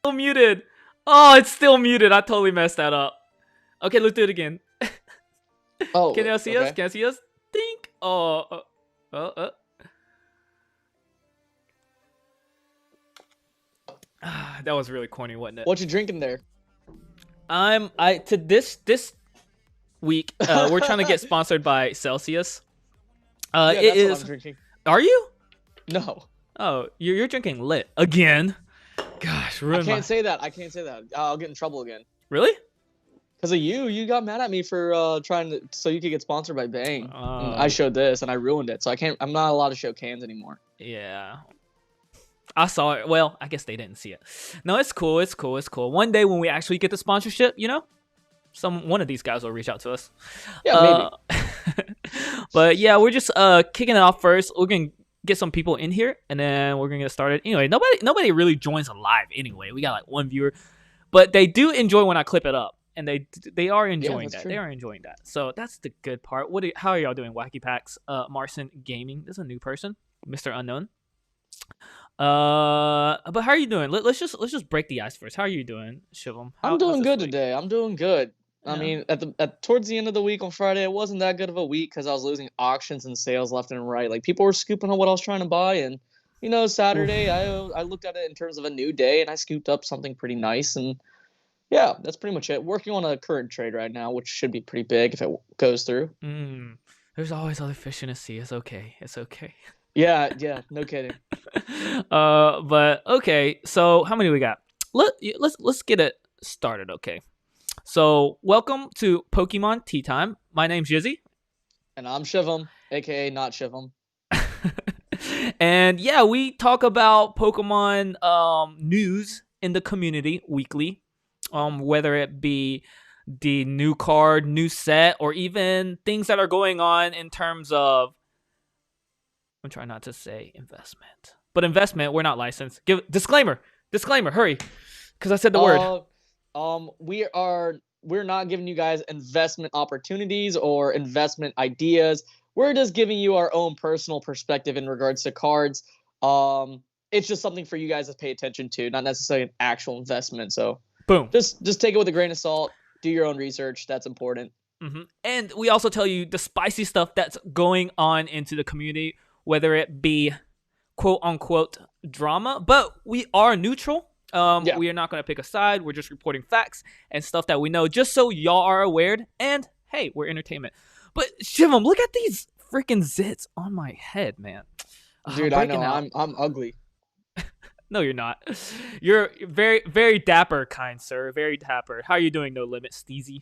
Still muted. Oh, it's still muted. I totally messed that up. Okay, let's do it again. Can Oh, y'all see us? okay. Can I see us? Think. That was really corny, wasn't it? What you drinking there? To this week, we're trying to get sponsored by Celsius. Yeah, It that's what I'm is. drinking. Are you? No, Oh, you're drinking lit again. Gosh, I ruined my. can't say that. I can't say that. I'll get in trouble again. Really? Because of you. You got mad at me for trying to so you could get sponsored by Bang. And I Oh, showed this and I ruined it. So I can't. I'm not allowed to show cans anymore. yeah. I saw it. Well, I guess they didn't see it. No, it's cool. It's cool. It's cool. One day when we actually get the sponsorship, one of these guys will reach out to us. Yeah, maybe. But yeah, we're just kicking it off first. We're gonna get some people in here, and then we're gonna get started. Anyway, nobody really joins live anyway. We got like one viewer, but they do enjoy when I clip it up, and they are enjoying that's that. true. They are enjoying that. So that's the good part. How are y'all doing, Wacky Packs? Marcin Gaming. This is a new person, Mr. Unknown. But how are you doing? Let's just break the ice first. How are you doing, Shivam? I'm How's doing this good week? today. I'm doing good. I Yeah. mean, towards the end of the week on Friday, it wasn't that good of a week because I was losing auctions and sales left and right. Like people were scooping on what I was trying to buy, and Saturday I looked at it in terms of a new day, and I scooped up something pretty nice. And yeah, that's pretty much it. Working on a current trade right now, which should be pretty big if it goes through. There's always other fish in the sea. It's okay. It's okay. Yeah, no kidding. But okay. So how many we got? Let's get it started. Okay. So welcome to Pokemon Tea Time. My name's Yizzy. And I'm Shivam, aka Notshivams. And yeah, we talk about Pokemon news in the community weekly. Whether it be the new card, new set, or even things that are going on in terms of, I'm trying not to say investment, but investment, we're not licensed. Give disclaimer, hurry, because I said the word. We're not giving you guys investment opportunities or investment ideas. We're just giving you our own personal perspective in regards to cards. It's just something for you guys to pay attention to, not necessarily an actual investment. So Boom. just take it with a grain of salt. Do your own research. That's important. And we also tell you the spicy stuff that's going on into the community, whether it be quote unquote drama, but we are neutral. Yeah. We are not going to pick a side. We're just reporting facts and stuff that we know, just so y'all are aware. And hey, we're entertainment. But Shivam, look at these freaking zits on my head, man. Dude, I know. I'm ugly. No, you're not. You're very, very dapper, kind sir. Very dapper. How are you doing, No Limit, Steezy?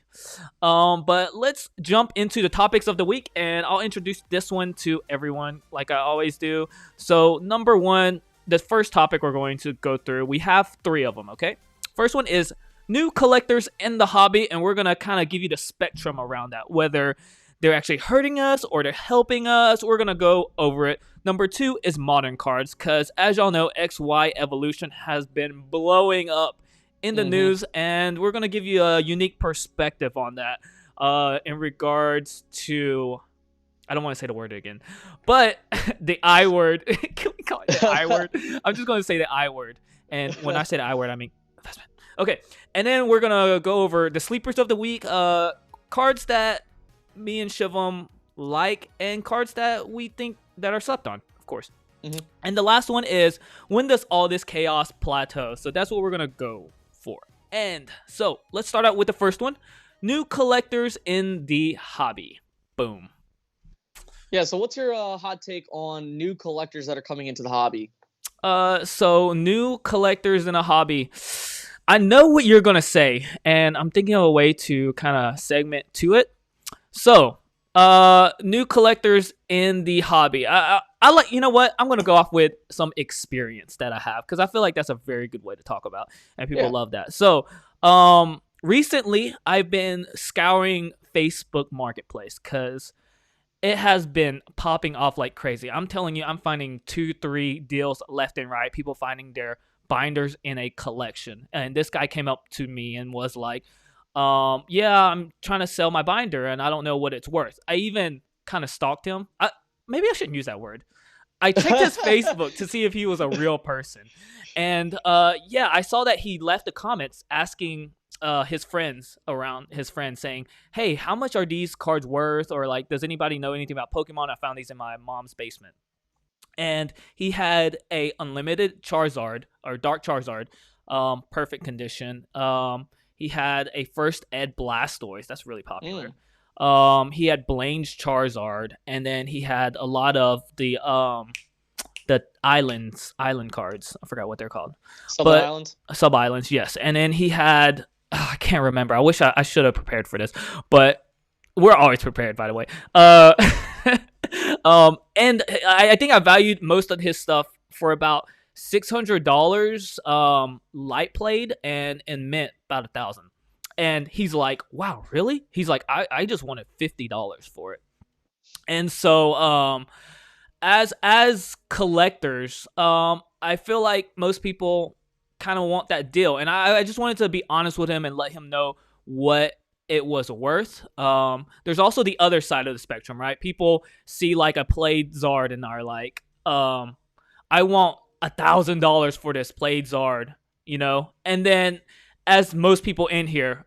But let's jump into the topics of the week, and I'll introduce this one to everyone, like I always do. So, number one, the first topic we're going to go through, we have 3 of them, okay? First one is new collectors in the hobby, and we're going to kind of give you the spectrum around that, whether they're actually hurting us or they're helping us. We're going to go over it. Number 2 is modern cards, because as y'all know, XY Evolution has been blowing up in the news, and we're going to give you a unique perspective on that in regards to, I don't want to say the word again, but the I word. Can we call it the I word? I'm just going to say the I word. And when I say the I word, I mean investment. Okay. And then we're going to go over the sleepers of the week, cards that me and Shivam like, and cards that we think that are slept on, of course. And the last one is, when does all this chaos plateau? So that's what we're going to go for. And so let's start out with the first one. New collectors in the hobby. Boom. Yeah, so what's your hot take on new collectors that are coming into the hobby? So new collectors in a hobby. I know what you're gonna say, and I'm thinking of a way to kind of segment to it. So, new collectors in the hobby. I like, you know what? I'm gonna go off with some experience that I have, because I feel like that's a very good way to talk about, and people love that. So, recently I've been scouring Facebook Marketplace, because it has been popping off like crazy. I'm telling you, I'm finding 2-3 deals left and right. People finding their binders in a collection. And this guy came up to me and was like, yeah, I'm trying to sell my binder and I don't know what it's worth. I even kind of stalked him. Maybe I shouldn't use that word. I checked his Facebook to see if he was a real person, and yeah, I saw that he left the comments asking his friends around his friends saying, "Hey, how much are these cards worth?" Or like, "Does anybody know anything about Pokemon? I found these in my mom's basement." And he had a unlimited Charizard or Dark Charizard, perfect condition. He had a first Ed Blastoise, that's really popular. Mm. He had Blaine's Charizard, and then he had a lot of the island cards. I forgot what they're called, Southern but Islands. sub islands, yes. And then he had I can't remember. I wish I should have prepared for this, but we're always prepared, by the way. And I think I valued most of his stuff for about $600, light played and mint about 1,000. And he's like, "Wow, really?" He's like, "I just wanted $50 for it." And so, as collectors, I feel like most people kind of want that deal, and I just wanted to be honest with him and let him know what it was worth. There's also the other side of the spectrum, right? People see like a played Zard and are like, I want $1,000 for this played Zard, you know? And then, as most people in here,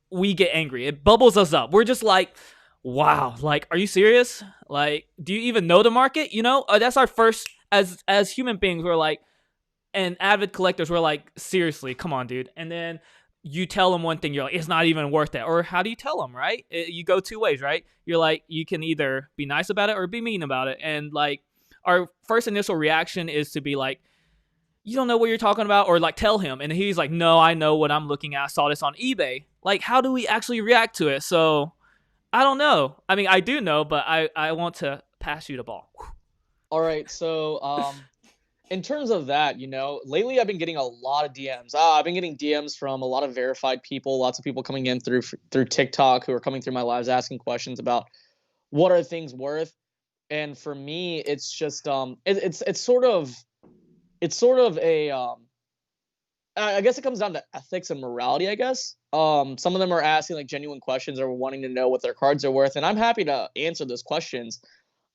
we get angry. It bubbles us up. We're just like, wow, like, are you serious? Like, do you even know the market? You know, that's our first, as human beings, we're like, and avid collectors, we're like, seriously, come on, dude. And then you tell them one thing, you're like, it's not even worth it. Or how do you tell them, right? You go two ways, right? You're like, you can either be nice about it or be mean about it. And like, our first initial reaction is to be like, you don't know what you're talking about, or like tell him. And he's like, no, I know what I'm looking at. I saw this on eBay. Like, how do we actually react to it? So I don't know. I mean, I do know, but I want to pass you the ball. All right, so in terms of that, lately I've been getting a lot of DMs. I've been getting DMs from a lot of verified people, lots of people coming in through TikTok who are coming through my lives asking questions about what are things worth. And for me, it's just it's sort of a I guess it comes down to ethics and morality, I guess. Some of them are asking like genuine questions or wanting to know what their cards are worth, and I'm happy to answer those questions.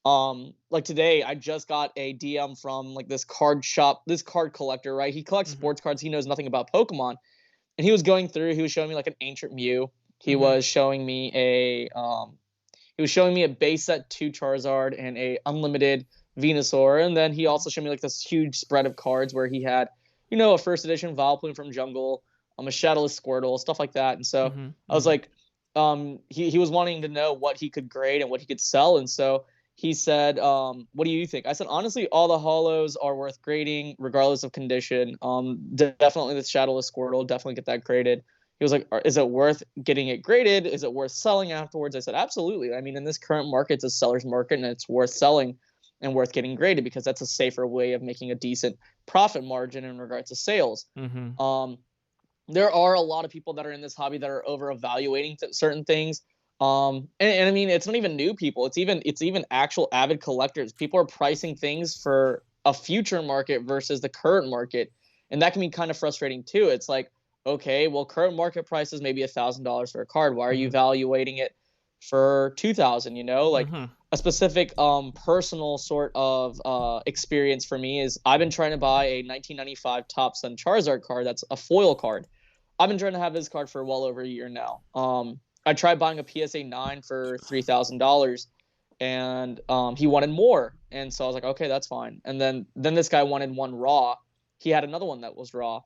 Like today, I just got a DM from like this card shop, this card collector, right? He collects Mm-hmm. sports cards. He knows nothing about Pokemon, and he was going through. He was showing me like an ancient Mew. He Mm-hmm. was showing me a base set 2 Charizard and a unlimited Venusaur, and then he also showed me like this huge spread of cards where he had, a first edition Vileplume from Jungle, a Shadowless Squirtle, stuff like that. And so Mm-hmm. I was like, he was wanting to know what he could grade and what he could sell, and so he said, what do you think? I said, honestly, all the holos are worth grading regardless of condition. Definitely the Shadowless Squirtle, definitely get that graded. He was like, is it worth getting it graded? Is it worth selling afterwards? I said, absolutely. I mean, in this current market, it's a seller's market, and it's worth selling and worth getting graded because that's a safer way of making a decent profit margin in regards to sales. Mm-hmm. There are a lot of people that are in this hobby that are over evaluating certain things. And I mean, it's not even new people. It's even actual avid collectors. People are pricing things for a future market versus the current market, and that can be kind of frustrating too. It's like, okay, well, current market price is maybe $1,000 for a card. Why are you evaluating it for 2,000? Like Mm-hmm. a specific personal sort of experience for me is I've been trying to buy a 1995 Top Sun Charizard card. That's a foil card. I've been trying to have this card for well over a year now. I tried buying a PSA 9 for $3,000, and he wanted more, and so I was like, okay, that's fine. And then this guy wanted one raw. He had another one that was raw.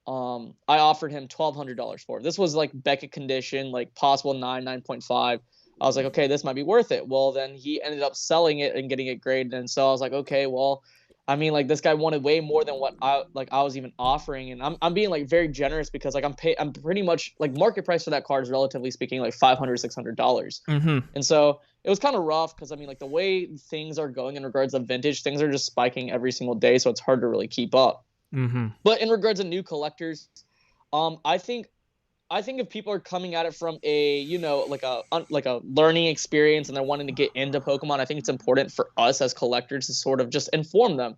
I offered him $1,200 for it. This was like Beckett condition, like possible 9.5. I was like, okay, this might be worth it. Well, then he ended up selling it and getting it graded, and so I was like, okay, well, I mean, like this guy wanted way more than what I was even offering, and I'm being like very generous because like I'm pretty much like market price for that card is relatively speaking like $500-$600. Mm-hmm. And so it was kind of rough because I mean like the way things are going in regards to vintage, things are just spiking every single day, so it's hard to really keep up. Mm-hmm. But in regards to new collectors, I think if people are coming at it from a like a learning experience and they're wanting to get into Pokemon, I think it's important for us as collectors to sort of just inform them.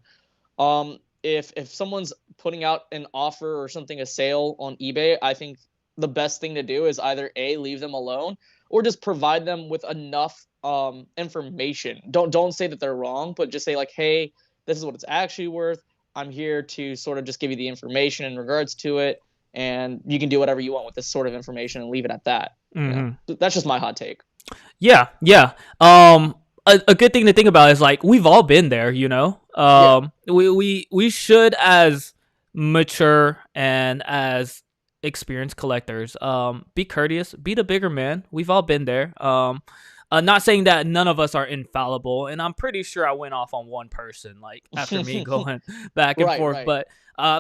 If someone's putting out an offer or something, a sale on eBay, I think the best thing to do is either A, leave them alone, or just provide them with enough information. Don't say that they're wrong, but just say like, hey, This is what it's actually worth. I'm here to sort of just give you the information in regards to it, and you can do whatever you want with this sort of information and leave it at that. That's just my hot take. Yeah, yeah. A good thing to think about is like we've all been there, you know. We should, as mature and as experienced collectors, be courteous, be the bigger man. We've all been there. Not saying that none of us are infallible, and I'm pretty sure I went off on one person like after me going back and forth. Right. But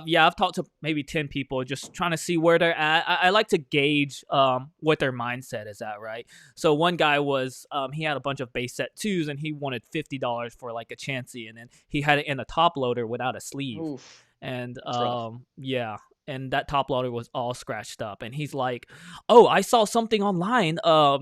yeah, I've talked to maybe 10 people just trying to see where they're at. I like to gauge what their mindset is at, right? So one guy was he had a bunch of base set 2s and he wanted $50 for like a Chansey, and then he had it in a top loader without a sleeve. Oof. And yeah. And that top loader was all scratched up. And he's like, oh, I saw something online.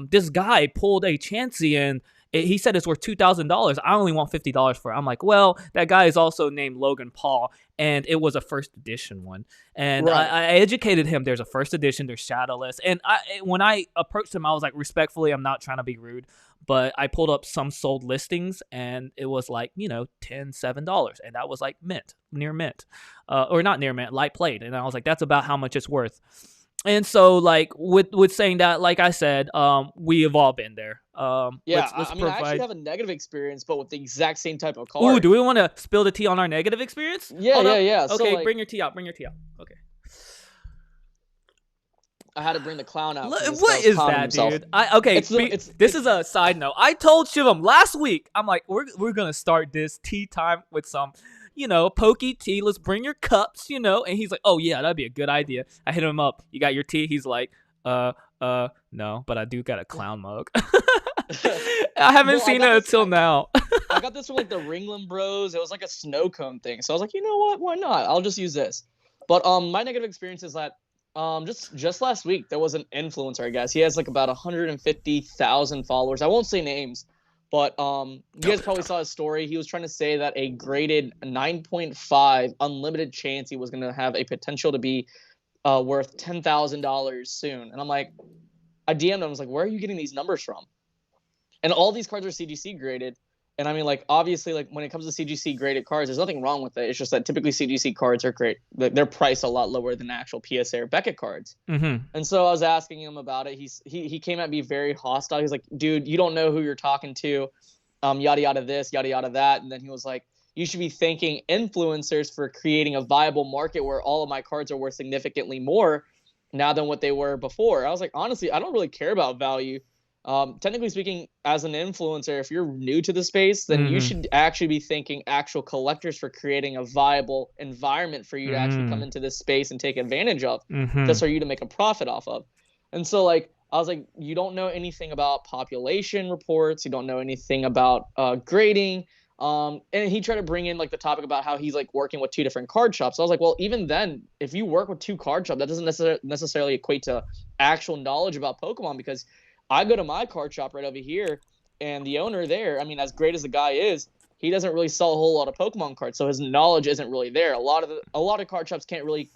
This guy pulled a Chansey and he said it's worth $2,000. I only want $50 for it. I'm like, well, that guy is also named Logan Paul, and it was a first edition one. And I educated him. There's a first edition. There's shadowless. And when I approached him, I was like, respectfully, I'm not trying to be rude, but I pulled up some sold listings, and it was like, $10, $7, and that was like near mint, or not near mint, light plate. And I was like, that's about how much it's worth. And so, like, with saying that, like I said, we have all been there. I actually have a negative experience, but with the exact same type of card. Ooh, do we want to spill the tea on our negative experience? Yeah. Okay, So, like, bring your tea out. Okay. I had to bring the clown out. What is that, dude? This is a side note. I told Shivam last week, I'm like, we're going to start this tea time with some, pokey tea. Let's bring your cups, and he's like, oh yeah, that'd be a good idea. I hit him up. You got your tea? He's like, no, but I do got a clown mug. I haven't seen it until now. I got this from like the Ringland Bros. It was like a snow cone thing. So I was like, you know what? Why not? I'll just use this. But my negative experience is that just last week there was an influencer, I guess. He has like about 150,000 followers. I won't say names, but you guys probably saw his story. He was trying to say that a graded 9.5 unlimited Chansey was going to have a potential to be worth $10,000 soon. And I'm like, I DM'd him. I was like, where are you getting these numbers from? And all these cards are CGC graded. And I mean, like, obviously, like, when it comes to CGC graded cards, there's nothing wrong with it. It's just that typically CGC cards are great. They're priced a lot lower than actual PSA or Beckett cards. Mm-hmm. And so I was asking him about it. He came at me very hostile. He's like, dude, you don't know who you're talking to. Yada, yada this, yada, yada that. And then he was like, you should be thanking influencers for creating a viable market where all of my cards are worth significantly more now than what they were before. I was like, honestly, I don't really care about value. Technically speaking, as an influencer, if you're new to the space, then you should actually be thanking actual collectors for creating a viable environment for you to actually come into this space and take advantage of, just for you to make a profit off of. And so, like, I was like, you don't know anything about population reports. You don't know anything about grading. And he tried to bring in like the topic about how he's like working with 2 different card shops. So I was like, well, even then, if you work with 2 card shops, that doesn't necessarily equate to actual knowledge about Pokemon, because I go to my card shop right over here, and the owner there, I mean, as great as the guy is, he doesn't really sell a whole lot of Pokemon cards, so his knowledge isn't really there. A lot of card shops can't really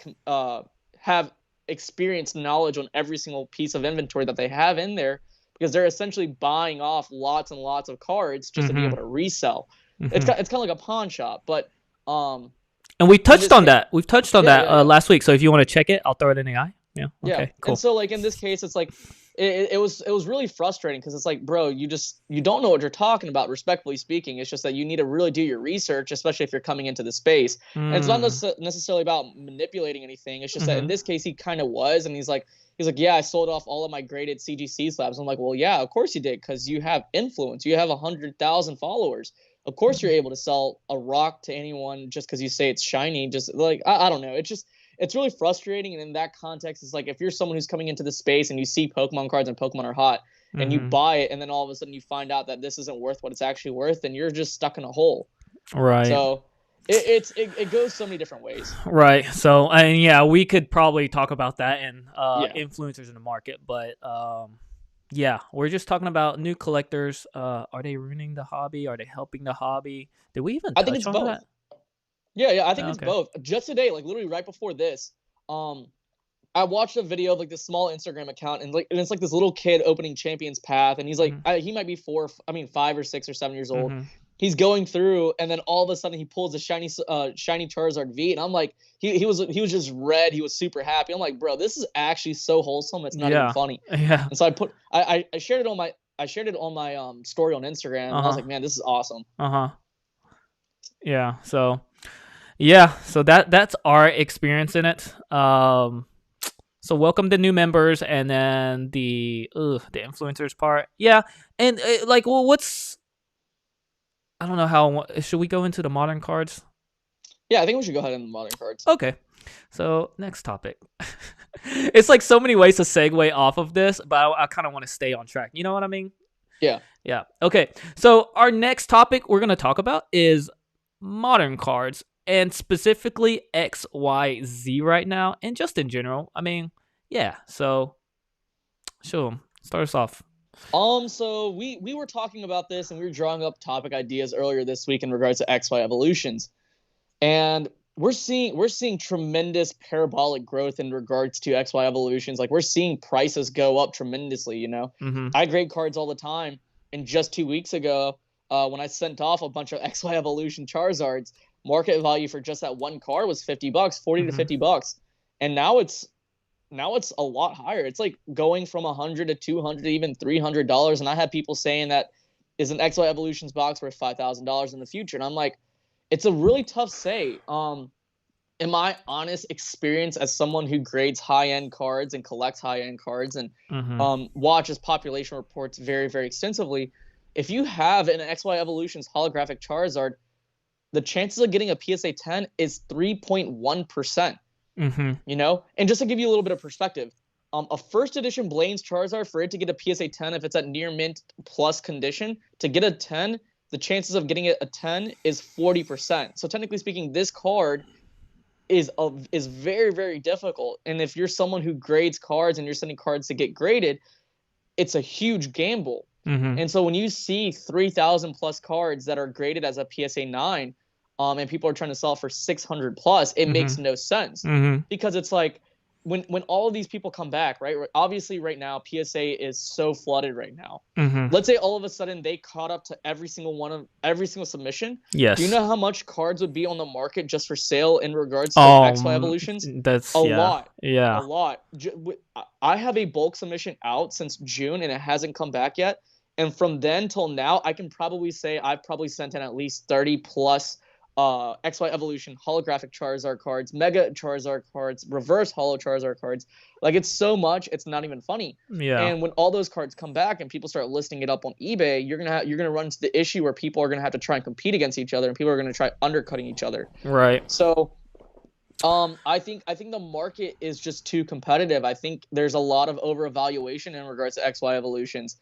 have experienced knowledge on every single piece of inventory that they have in there, because they're essentially buying off lots and lots of cards just to be able to resell. It's kind of like a pawn shop, but and we touched on that. We've touched on that last week. So if you want to check it, I'll throw it in the eye. Yeah. Okay. Cool. And so, like, in this case, it's like it was really frustrating, because it's like, bro, you don't know what you're talking about, respectfully speaking. It's just that you need to really do your research, especially if you're coming into the space. And it's not necessarily about manipulating anything. It's just that in this case, he kind of was, and he's like, yeah, I sold off all of my graded CGC slabs. I'm like, well, yeah, of course you did, because you have influence. You have 100,000 followers. Of course you're able to sell a rock to anyone just because you say it's shiny. Just like, I don't know. It's really frustrating. And in that context, it's like, if you're someone who's coming into the space and you see Pokemon cards and Pokemon are hot and you buy it, and then all of a sudden you find out that this isn't worth what it's actually worth, then you're just stuck in a hole. Right. So it goes so many different ways. Right. So, and yeah, we could probably talk about that and influencers in the market, but yeah, we're just talking about new collectors. Are they ruining the hobby? Are they helping the hobby? Did we even touch I think it's on both. that? Yeah, I think it's both. Just today, like literally right before this, I watched a video of like this small Instagram account, and it's like this little kid opening Champion's Path, and he's like, he might be 5 or 6 or 7 years old, he's going through, and then all of a sudden he pulls a shiny Charizard V, and I'm like, he was just red. He was super happy. I'm like, bro, this is actually so wholesome. It's not even Yeah. funny. Yeah. And so I shared it on my story on Instagram, and I was like, man, this is awesome. Yeah. So yeah. So that's our experience in it. So welcome the new members, and then the influencers part. Yeah. And like, well, I don't know how. Should we go into the modern cards? Yeah, I think we should go ahead and modern cards. Okay. So next topic. It's like so many ways to segue off of this, but I kind of want to stay on track. You know what I mean? Yeah. Yeah. Okay. So our next topic we're going to talk about is modern cards, and specifically XYZ right now, and just in general. I mean, yeah. So, sure. Start us off. So we were talking about this, and we were drawing up topic ideas earlier this week in regards to XY evolutions, and we're seeing tremendous parabolic growth in regards to XY evolutions. Like, we're seeing prices go up tremendously. You know, I grade cards all the time, and just 2 weeks ago, when I sent off a bunch of XY evolution Charizards, market value for just that one card was $50, $40 to $50, and now it's a lot higher. It's like going from $100 to $200 to even $300. And I had people saying that is an XY Evolutions box worth $5,000 in the future. And I'm like, it's a really tough say. In my honest experience as someone who grades high-end cards and collects high-end cards and watches population reports very, very extensively, if you have an XY Evolutions holographic Charizard, the chances of getting a PSA 10 is 3.1%. You know, and just to give you a little bit of perspective, a first edition Blaine's Charizard, for it to get a PSA 10, if it's at near mint plus condition, to get a 10, the chances of getting it a 10 is 40%. So technically speaking, this card is very, very difficult. And if you're someone who grades cards and you're sending cards to get graded, it's a huge gamble. And so when you see 3,000 plus cards that are graded as a PSA 9, and people are trying to sell for 600 plus, it makes no sense, because it's like when all of these people come back, right? Obviously right now, PSA is so flooded right now. Let's say all of a sudden they caught up to every single submission. Yes. Do you know how much cards would be on the market just for sale in regards to XY evolutions? That's a lot. Yeah. A lot. I have a bulk submission out since June, and it hasn't come back yet. And from then till now, I can probably say I've probably sent in at least 30 plus XY Evolution holographic Charizard cards, Mega Charizard cards, Reverse Holo Charizard cards. Like, it's so much, it's not even funny. Yeah. And when all those cards come back and people start listing it up on eBay, you're gonna run into the issue where people are gonna have to try and compete against each other, and people are gonna try undercutting each other. Right. So, I think the market is just too competitive. I think there's a lot of overvaluation in regards to XY Evolutions.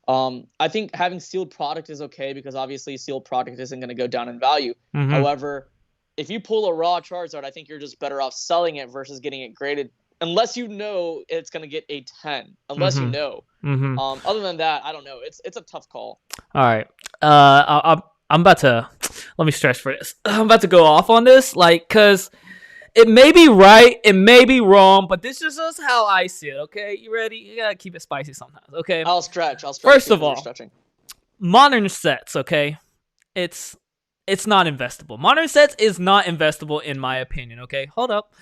I think having sealed product is okay, because obviously sealed product isn't going to go down in value. However, if you pull a raw Charizard, I think you're just better off selling it versus getting it graded, unless you know it's going to get a 10. Unless you know. Other than that, I don't know. It's a tough call. All right. I'm about to, let me stretch for this. I'm about to go off on this, like, because it may be right, it may be wrong, but this is just how I see it, okay? You ready? You gotta keep it spicy sometimes, okay? I'll stretch. First of all, modern sets, okay? It's not investable. Modern sets is not investable in my opinion, okay? Hold up.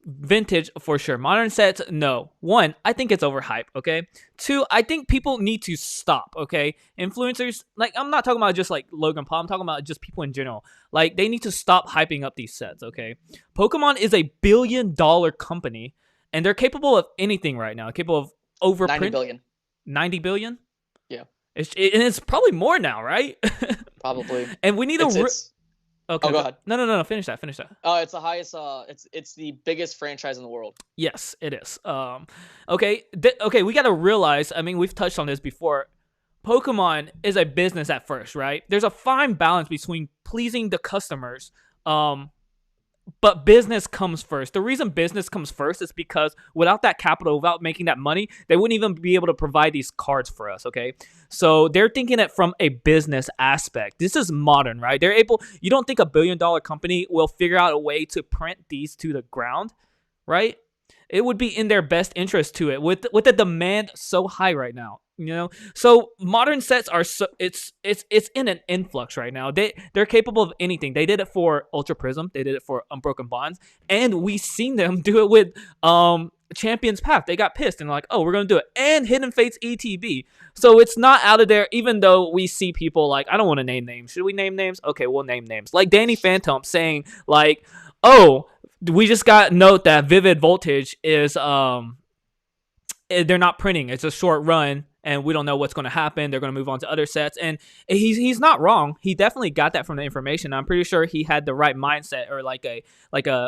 Vintage for sure. Modern sets, no. 1, I think it's overhyped, okay? 2, I think people need to stop, okay? Influencers, like, I'm not talking about just like Logan Paul, I'm talking about just people in general. Like, they need to stop hyping up these sets, okay? Pokemon is a billion-dollar company, and they're capable of anything right now. Capable of overprint. 90 billion. 90 billion? Yeah. It's probably more now, right? Probably. And we need Okay. Oh, go ahead. No. Finish that. It's the highest. It's the biggest franchise in the world. Yes, it is. Okay. Okay. We gotta realize. I mean, we've touched on this before. Pokemon is a business at first, right? There's a fine balance between pleasing the customers, but business comes first. The reason business comes first is because without that capital, without making that money, they wouldn't even be able to provide these cards for us, okay? So they're thinking it from a business aspect. This is modern, right? You don't think a billion-dollar company will figure out a way to print these to the ground, right? It would be in their best interest to it with the demand so high right now. So modern sets are it's in an influx right now. They're capable of anything. They did it for Ultra Prism, they did it for Unbroken Bonds, and we seen them do it with Champions Path. They got pissed and like, oh, we're gonna do it. And Hidden Fates ETB. So it's not out of there, even though we see people like, I don't want to name names. Should we name names? Okay, we'll name names. Like Danny Phantom saying like, oh, we just got note that Vivid Voltage is they're not printing. It's a short run, and we don't know what's going to happen. They're going to move on to other sets, and he's not wrong. He definitely got that from the information. I'm pretty sure he had the right mindset, or like a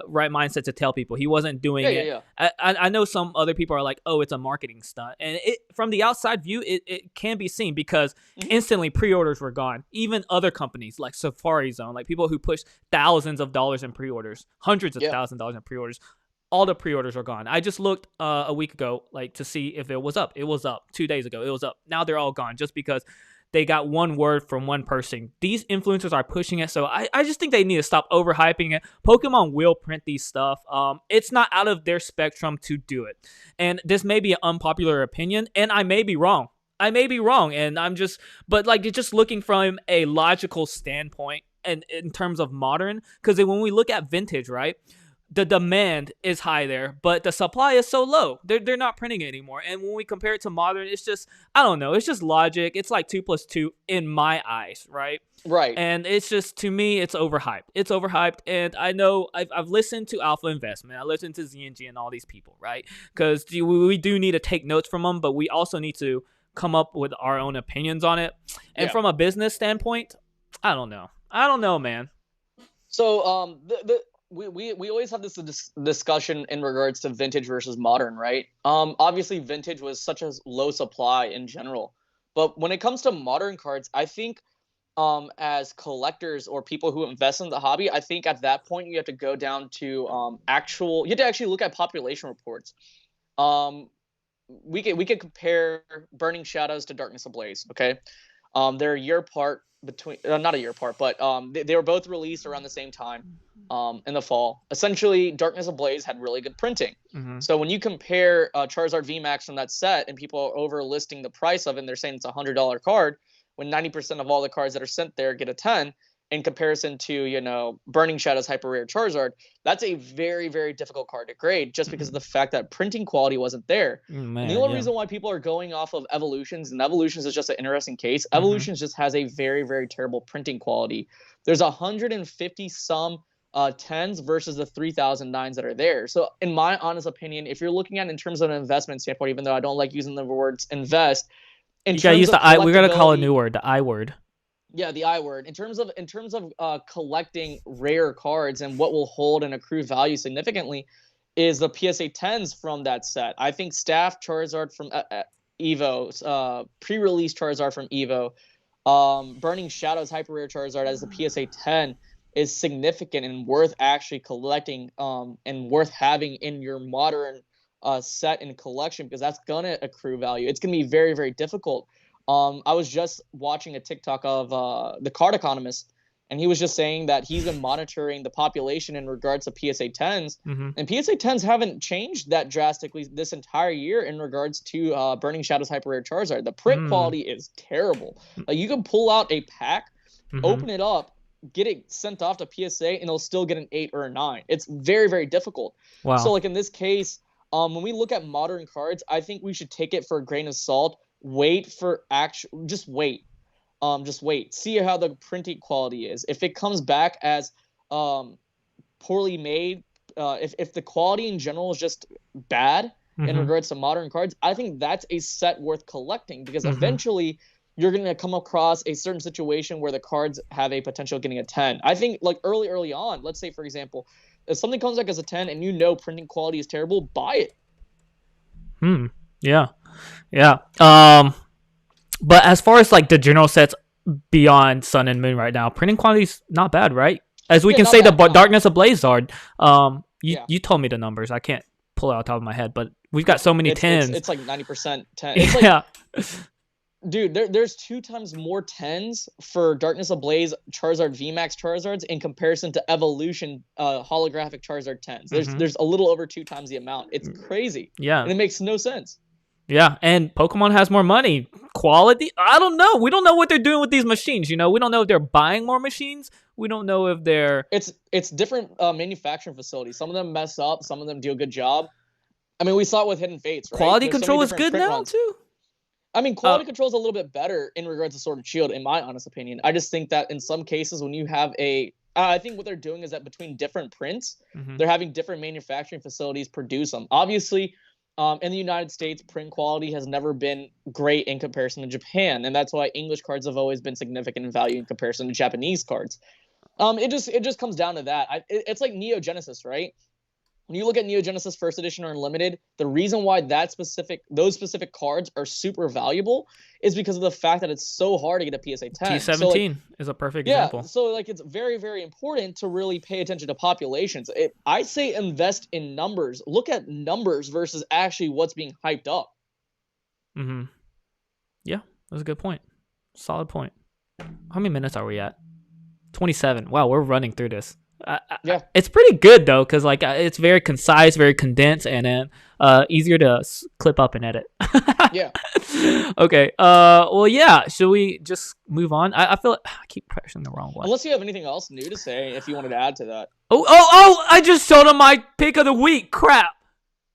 right mindset to tell people. He wasn't doing it. Yeah. I know some other people are like, oh, it's a marketing stunt, and from the outside view, it can be seen because instantly pre-orders were gone. Even other companies like Safari Zone, like people who push thousands of dollars in pre-orders, hundreds of thousands of dollars in pre-orders. All the pre-orders are gone. I just looked a week ago, like to see if it was up. It was up 2 days ago. It was up. Now they're all gone just because they got one word from one person. These influencers are pushing it, so I just think they need to stop overhyping it. Pokemon will print these stuff. It's not out of their spectrum to do it, and this may be an unpopular opinion, and I may be wrong. And but like just looking from a logical standpoint, and in terms of modern, because when we look at vintage, right? The demand is high there, but the supply is so low. They're not printing it anymore. And when we compare it to modern, it's just, I don't know. It's just logic. It's like 2 + 2 in my eyes, right? Right. And it's just, to me, it's overhyped. It's overhyped. And I know I've listened to Alpha Investment. I listened to ZNG and all these people, right? Because we do need to take notes from them, but we also need to come up with our own opinions on it. And from a business standpoint, I don't know, man. So we always have this discussion in regards to vintage versus modern, right? Obviously vintage was such a low supply in general, but when it comes to modern cards, I think as collectors or people who invest in the hobby, I think at that point you have to go down to you have to actually look at population reports. We could compare Burning Shadows to Darkness Ablaze, okay? They're a year apart, not a year apart, but they were both released around the same time in the fall. Essentially, Darkness Ablaze had really good printing. So when you compare Charizard VMAX from that set, and people are over listing the price of it, and they're saying it's a $100 card, when 90% of all the cards that are sent there get a 10, in comparison to, Burning Shadows Hyper Rare Charizard, that's a very, very difficult card to grade just because of the fact that printing quality wasn't there. And the only reason why people are going off of Evolutions, and Evolutions is just an interesting case, Evolutions just has a very, very terrible printing quality. There's 150 some 10s versus the 3,009s that are there. So in my honest opinion, if you're looking at it in terms of an investment standpoint, even though I don't like using the words invest, you gotta use the I. We gotta call a new word, the I word. Yeah, the I word. In terms of collecting rare cards and what will hold and accrue value significantly is the PSA 10s from that set. I think Staff Charizard from EVO, pre-release Charizard from EVO, Burning Shadows Hyper Rare Charizard as the PSA 10 is significant and worth actually collecting and worth having in your modern set and collection, because that's gonna accrue value. It's gonna be very, very difficult. I was just watching a TikTok of the Card Economist, and he was just saying that he's been monitoring the population in regards to PSA 10s, and PSA 10s haven't changed that drastically this entire year in regards to Burning Shadows Hyper Rare Charizard. The print quality is terrible. You can pull out a pack, open it up, get it sent off to PSA, and it'll still get an 8 or a 9. It's very, very difficult. Wow. So like in this case, when we look at modern cards, I think we should take it for a grain of salt. Just wait. See how the printing quality is. If it comes back as poorly made, if the quality in general is just bad in regards to modern cards, I think that's a set worth collecting, because eventually you're going to come across a certain situation where the cards have a potential of getting a 10. I think like early on, let's say for example, if something comes back as a 10 and printing quality is terrible, buy it. Yeah. But as far as like the general sets beyond Sun and Moon right now, printing quality's not bad, right? As we can say, the Darkness Ablaze Zard. You told me the numbers. I can't pull it out the top of my head, but we've got so many 10s. It's like 90% 10. It's like, dude, there's 2 times more 10s for Darkness Ablaze Charizard VMAX Charizards in comparison to Evolution holographic Charizard 10s. There's a little over 2 times the amount. It's crazy. Yeah. And it makes no sense. Yeah, and Pokemon has more money. Quality? I don't know. We don't know what they're doing with these machines. You know, we don't know if they're buying more machines. We don't know if they're. It's different manufacturing facilities. Some of them mess up. Some of them do a good job. I mean, we saw it with Hidden Fates, right? Quality There's so control many is different good print now runs. too. I mean, quality control is a little bit better in regards to Sword and Shield, in my honest opinion. I just think that in some cases, when you have I think what they're doing is that between different prints, they're having different manufacturing facilities produce them. Obviously, in the United States, print quality has never been great in comparison to Japan, and that's why English cards have always been significant in value in comparison to Japanese cards. It just comes down to that. It's like Neo Genesis, right? When you look at Neo Genesis First Edition or Unlimited, the reason why those specific cards are super valuable is because of the fact that it's so hard to get a PSA 10. T17 is a perfect example. So like it's very, very important to really pay attention to populations. I say invest in numbers. Look at numbers versus actually what's being hyped up. Mm-hmm. Yeah, that's a good point. Solid point. How many minutes are we at? 27. Wow, we're running through this. Yeah, it's pretty good though, because like it's very concise, very condensed, and then easier to clip up and edit. Yeah. Okay. Well, yeah. Should we just move on? I feel I keep pressing the wrong one. Unless you have anything else new to say, if you wanted to add to that. Oh! I just showed him my pick of the week. Crap.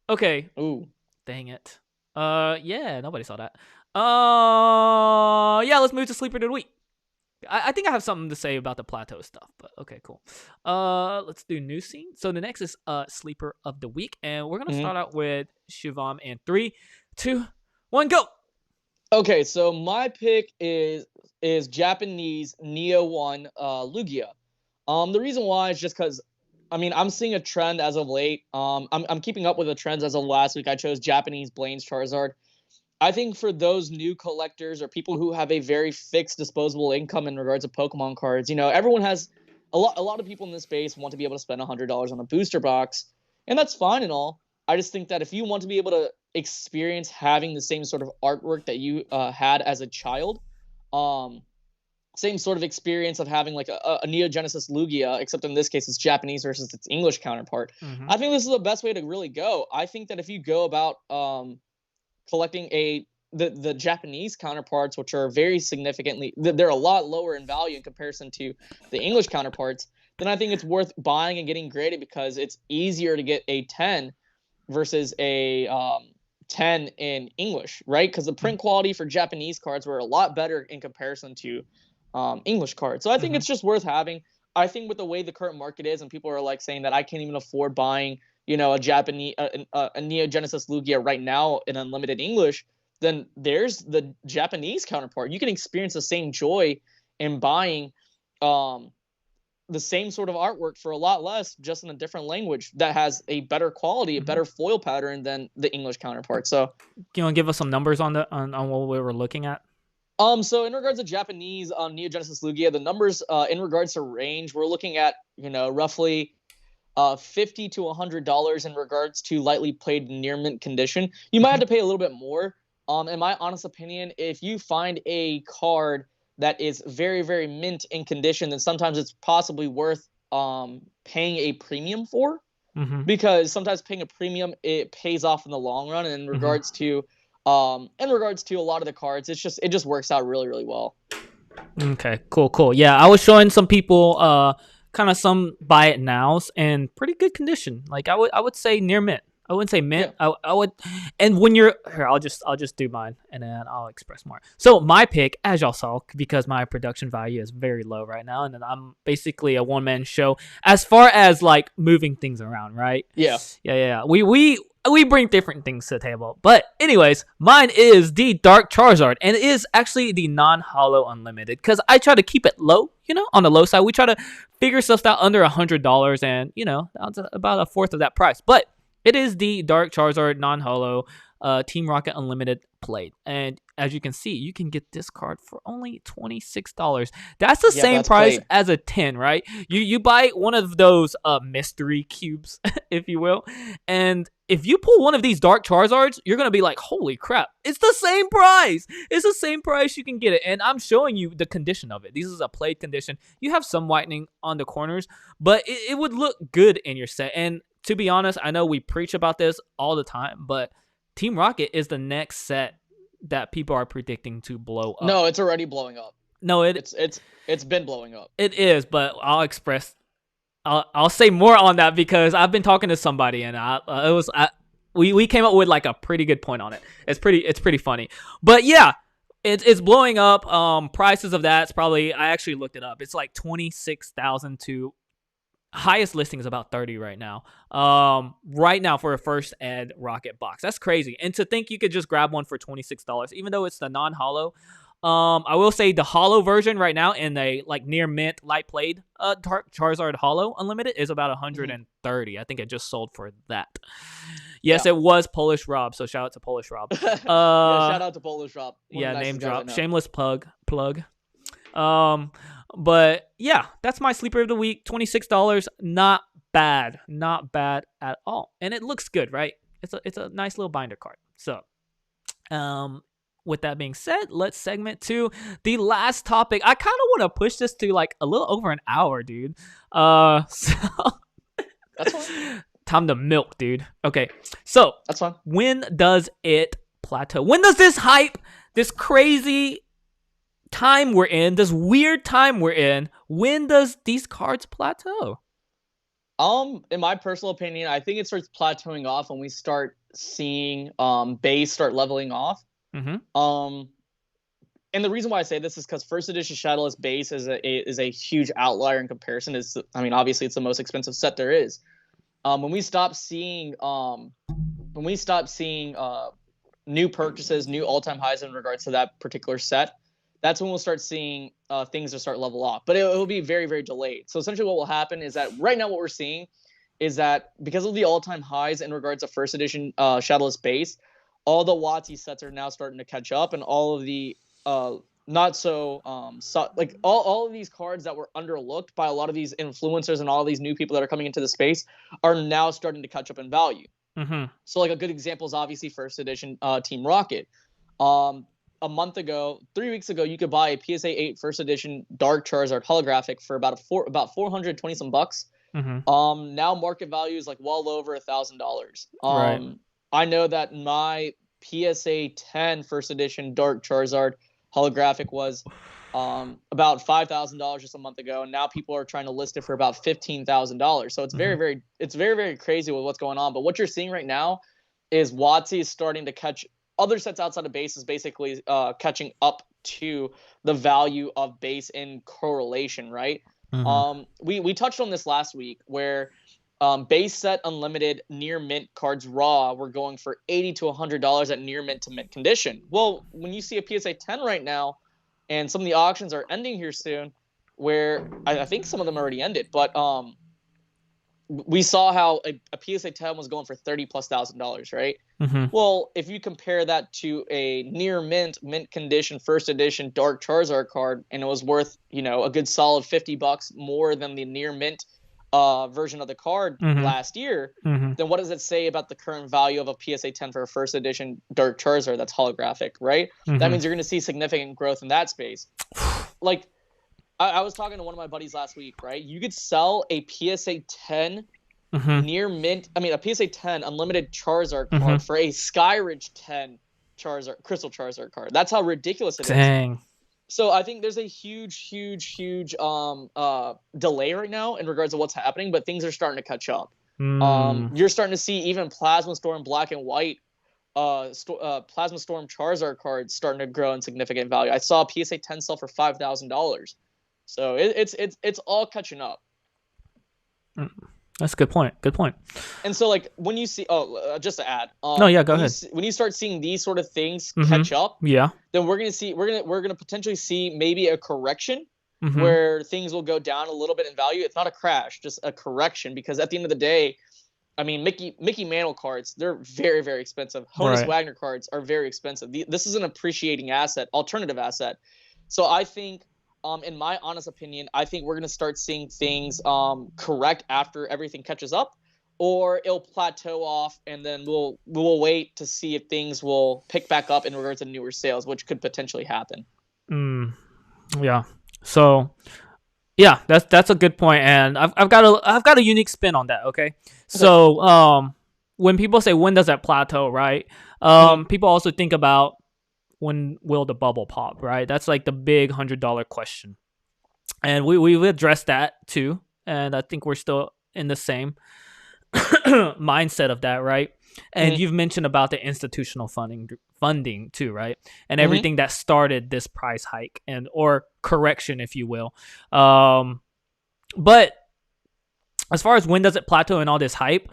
Okay. Ooh. Dang it. Yeah. Nobody saw that. Yeah. Let's move to sleeper of the week. I think I have something to say about the plateau stuff, but okay, cool. Let's do new scene. So the next is sleeper of the week, and we're gonna start out with Shivam in 3, 2, 1, go. Okay, so my pick is Japanese Neo 1 Lugia. The reason why is just because I'm seeing a trend as of late. I'm keeping up with the trends as of last week. I chose Japanese Blaine's Charizard. I think for those new collectors or people who have a very fixed disposable income in regards to Pokemon cards, everyone has a lot of people in this space want to be able to spend $100 on a booster box, and that's fine and all. I just think that if you want to be able to experience having the same sort of artwork that you had as a child, same sort of experience of having like a Neo Genesis Lugia, except in this case it's Japanese versus its English counterpart. I think this is the best way to really go. I think that if you go about collecting the Japanese counterparts, which are very significantly, they're a lot lower in value in comparison to the English counterparts, then I think it's worth buying and getting graded because it's easier to get a 10 versus a 10 in English, right? Because the print quality for Japanese cards were a lot better in comparison to English cards. So I think it's just worth having. I think with the way the current market is, and people are like saying that I can't even afford buying a Japanese, a Neo Genesis Lugia right now in unlimited English, then there's the Japanese counterpart. You can experience the same joy in buying the same sort of artwork for a lot less, just in a different language that has a better quality, a better foil pattern than the English counterpart. So, you want to give us some numbers on what we were looking at? So in regards to Japanese Neo Genesis Lugia, the numbers in regards to range, we're looking at roughly $50 to $100 in regards to lightly played near mint condition. You might have to pay a little bit more. In my honest opinion, if you find a card that is very, very mint in condition, then sometimes it's possibly worth paying a premium for, because sometimes paying a premium, it pays off in the long run. And in regards to a lot of the cards, it just works out really, really well. Okay, cool. Yeah, I was showing some people kind of some buy it nows in pretty good condition. Like I would say near mint. I wouldn't say mint. Yeah. I would, and when you're here, I'll just do mine and then I'll express more. So my pick, as y'all saw, because my production value is very low right now, and then I'm basically a one man show as far as like moving things around, right? Yeah. We bring different things to the table. But anyways, mine is the Dark Charizard, and it is actually the non-holo unlimited because I try to keep it low, on the low side. We try to figure stuff out under $100 and, that's about a fourth of that price. But it is the Dark Charizard non-holo Team Rocket Unlimited plate. And as you can see, you can get this card for only $26. That's the same price as a 10, right? You buy one of those mystery cubes, if you will, and if you pull one of these Dark Charizards, you're going to be like, holy crap, it's the same price. It's the same price you can get it. And I'm showing you the condition of it. This is a plate condition. You have some whitening on the corners, but it would look good in your set. And to be honest, I know we preach about this all the time, but Team Rocket is the next set that people are predicting to blow up. No, it's already blowing up. No, it's been blowing up. It is, but I'll say more on that because I've been talking to somebody and we came up with like a pretty good point on it. It's pretty funny. But yeah, it's blowing up. Prices of that's probably, I actually looked it up. It's like 26,000 to highest listing is about 30 right now. Right now for a first ed rocket box. That's crazy. And to think you could just grab one for $26, even though it's the non-holo. I will say the holo version right now in a like near mint light played Charizard holo unlimited is about 130. I think it just sold for that. Yes, It was Polish Rob, so shout out to Polish Rob. Yeah, shout out to Polish Rob. Name drop. Shameless plug. But yeah, that's my sleeper of the week. $26, not bad at all, and it looks good, right? It's a nice little binder card. So, with that being said, let's segment to the last topic. I kind of want to push this to like a little over an hour, dude. So that's fine. Time to milk, dude. Okay, so that's fine. When does it plateau? When does this hype, this crazy time we're in, this weird time we're in, when does these cards plateau? In my personal opinion, I think it starts plateauing off when we start seeing base start leveling off. And the reason why I say this is because first edition Shadowless base is a huge outlier in comparison. Obviously it's the most expensive set there is. When we stop seeing new purchases, new all-time highs in regards to that particular set, that's when we'll start seeing things to start level off. But it will be very, very delayed. So essentially what will happen is that right now what we're seeing is that because of the all-time highs in regards to first edition Shadowless base, all the WotC sets are now starting to catch up, and all of the all of these cards that were underlooked by a lot of these influencers and all of these new people that are coming into the space are now starting to catch up in value. So like a good example is obviously first edition Team Rocket. A month ago, 3 weeks ago, you could buy a PSA 8 first edition Dark Charizard holographic for about 420 some bucks. Now market value is like well over $1,000. Right. I know that my PSA 10 first edition Dark Charizard holographic was about $5,000 just a month ago, and now people are trying to list it for about $15,000. So it's very, very crazy with what's going on. But what you're seeing right now is WotC is starting to catch other sets outside of base, is basically catching up to the value of base in correlation, right? We touched on this last week where base set unlimited near mint cards raw were going for $80 to $100 at near mint to mint condition. Well, when you see a PSA 10 right now, and some of the auctions are ending here soon, where I think some of them already ended, but we saw how a PSA 10 was going for $30,000+, right? Well, if you compare that to a near mint condition first edition Dark Charizard card, and it was worth a good solid $50 more than the near mint version of the card last year, then what does it say about the current value of a PSA 10 for a first edition Dark Charizard that's holographic, right? That means you're going to see significant growth in that space. Like, I was talking to one of my buddies last week, right? You could sell a PSA 10 near mint, a PSA 10 unlimited Charizard card for a Skyridge 10 Crystal Charizard card. That's how ridiculous it is. So I think there's a huge delay right now in regards to what's happening, but things are starting to catch up. You're starting to see even Plasma Storm Black and White, Plasma Storm Charizard cards starting to grow in significant value. I saw a PSA 10 sell for $5,000. So it's all catching up. That's a good point. And so, like, when you see, just to add, go ahead. When you start seeing these sort of things catch up, then we're gonna potentially see maybe a correction where things will go down a little bit in value. It's not a crash, just a correction, because at the end of the day, Mickey Mantle cards, they're very, very expensive. Honus Wagner cards are very expensive. This is an appreciating asset, alternative asset. So I think, in my honest opinion, I think we're going to start seeing things correct after everything catches up, or it'll plateau off, and then we'll wait to see if things will pick back up in regards to newer sales, which could potentially happen. Yeah. So, yeah, that's a good point, and I've got a unique spin on that. Okay, so when people say when does that plateau, right? People also think about when will the bubble pop, right? That's like the big $100 question, and we've addressed that too, and I think we're still in the same mindset of that, right? And Mhm. you've mentioned about the institutional funding too, right? And Mhm. everything that started this price hike and or correction, if you will. But as far as when does it plateau and all this hype,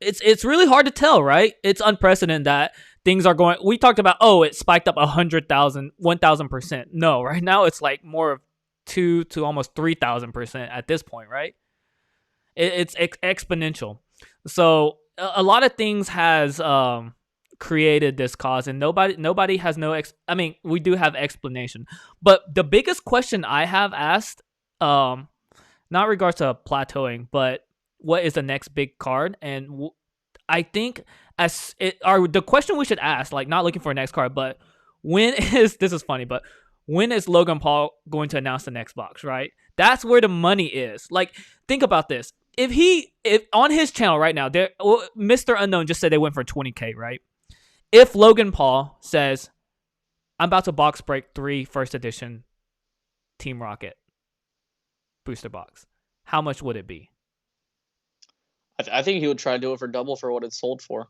it's really hard to tell, right? It's unprecedented that things are going. We talked about it spiked up 100,000, 1,000%. No, right now it's like more of 2 to almost 3,000% at this point, right? It's exponential. So a lot of things has created this cause, and nobody has no I mean, we do have explanation, but the biggest question I have asked, not regards to plateauing, but what is the next big card, and I think the question we should ask, like not looking for a next card, but when is this is funny, but when is Logan Paul going to announce the next box, right? That's where the money is. Like, think about this. If on his channel right now, Mr. Unknown just said they went for 20K, right? If Logan Paul says, I'm about to box break 3 first edition Team Rocket booster box, how much would it be? I think he would try to do it for double for what it's sold for.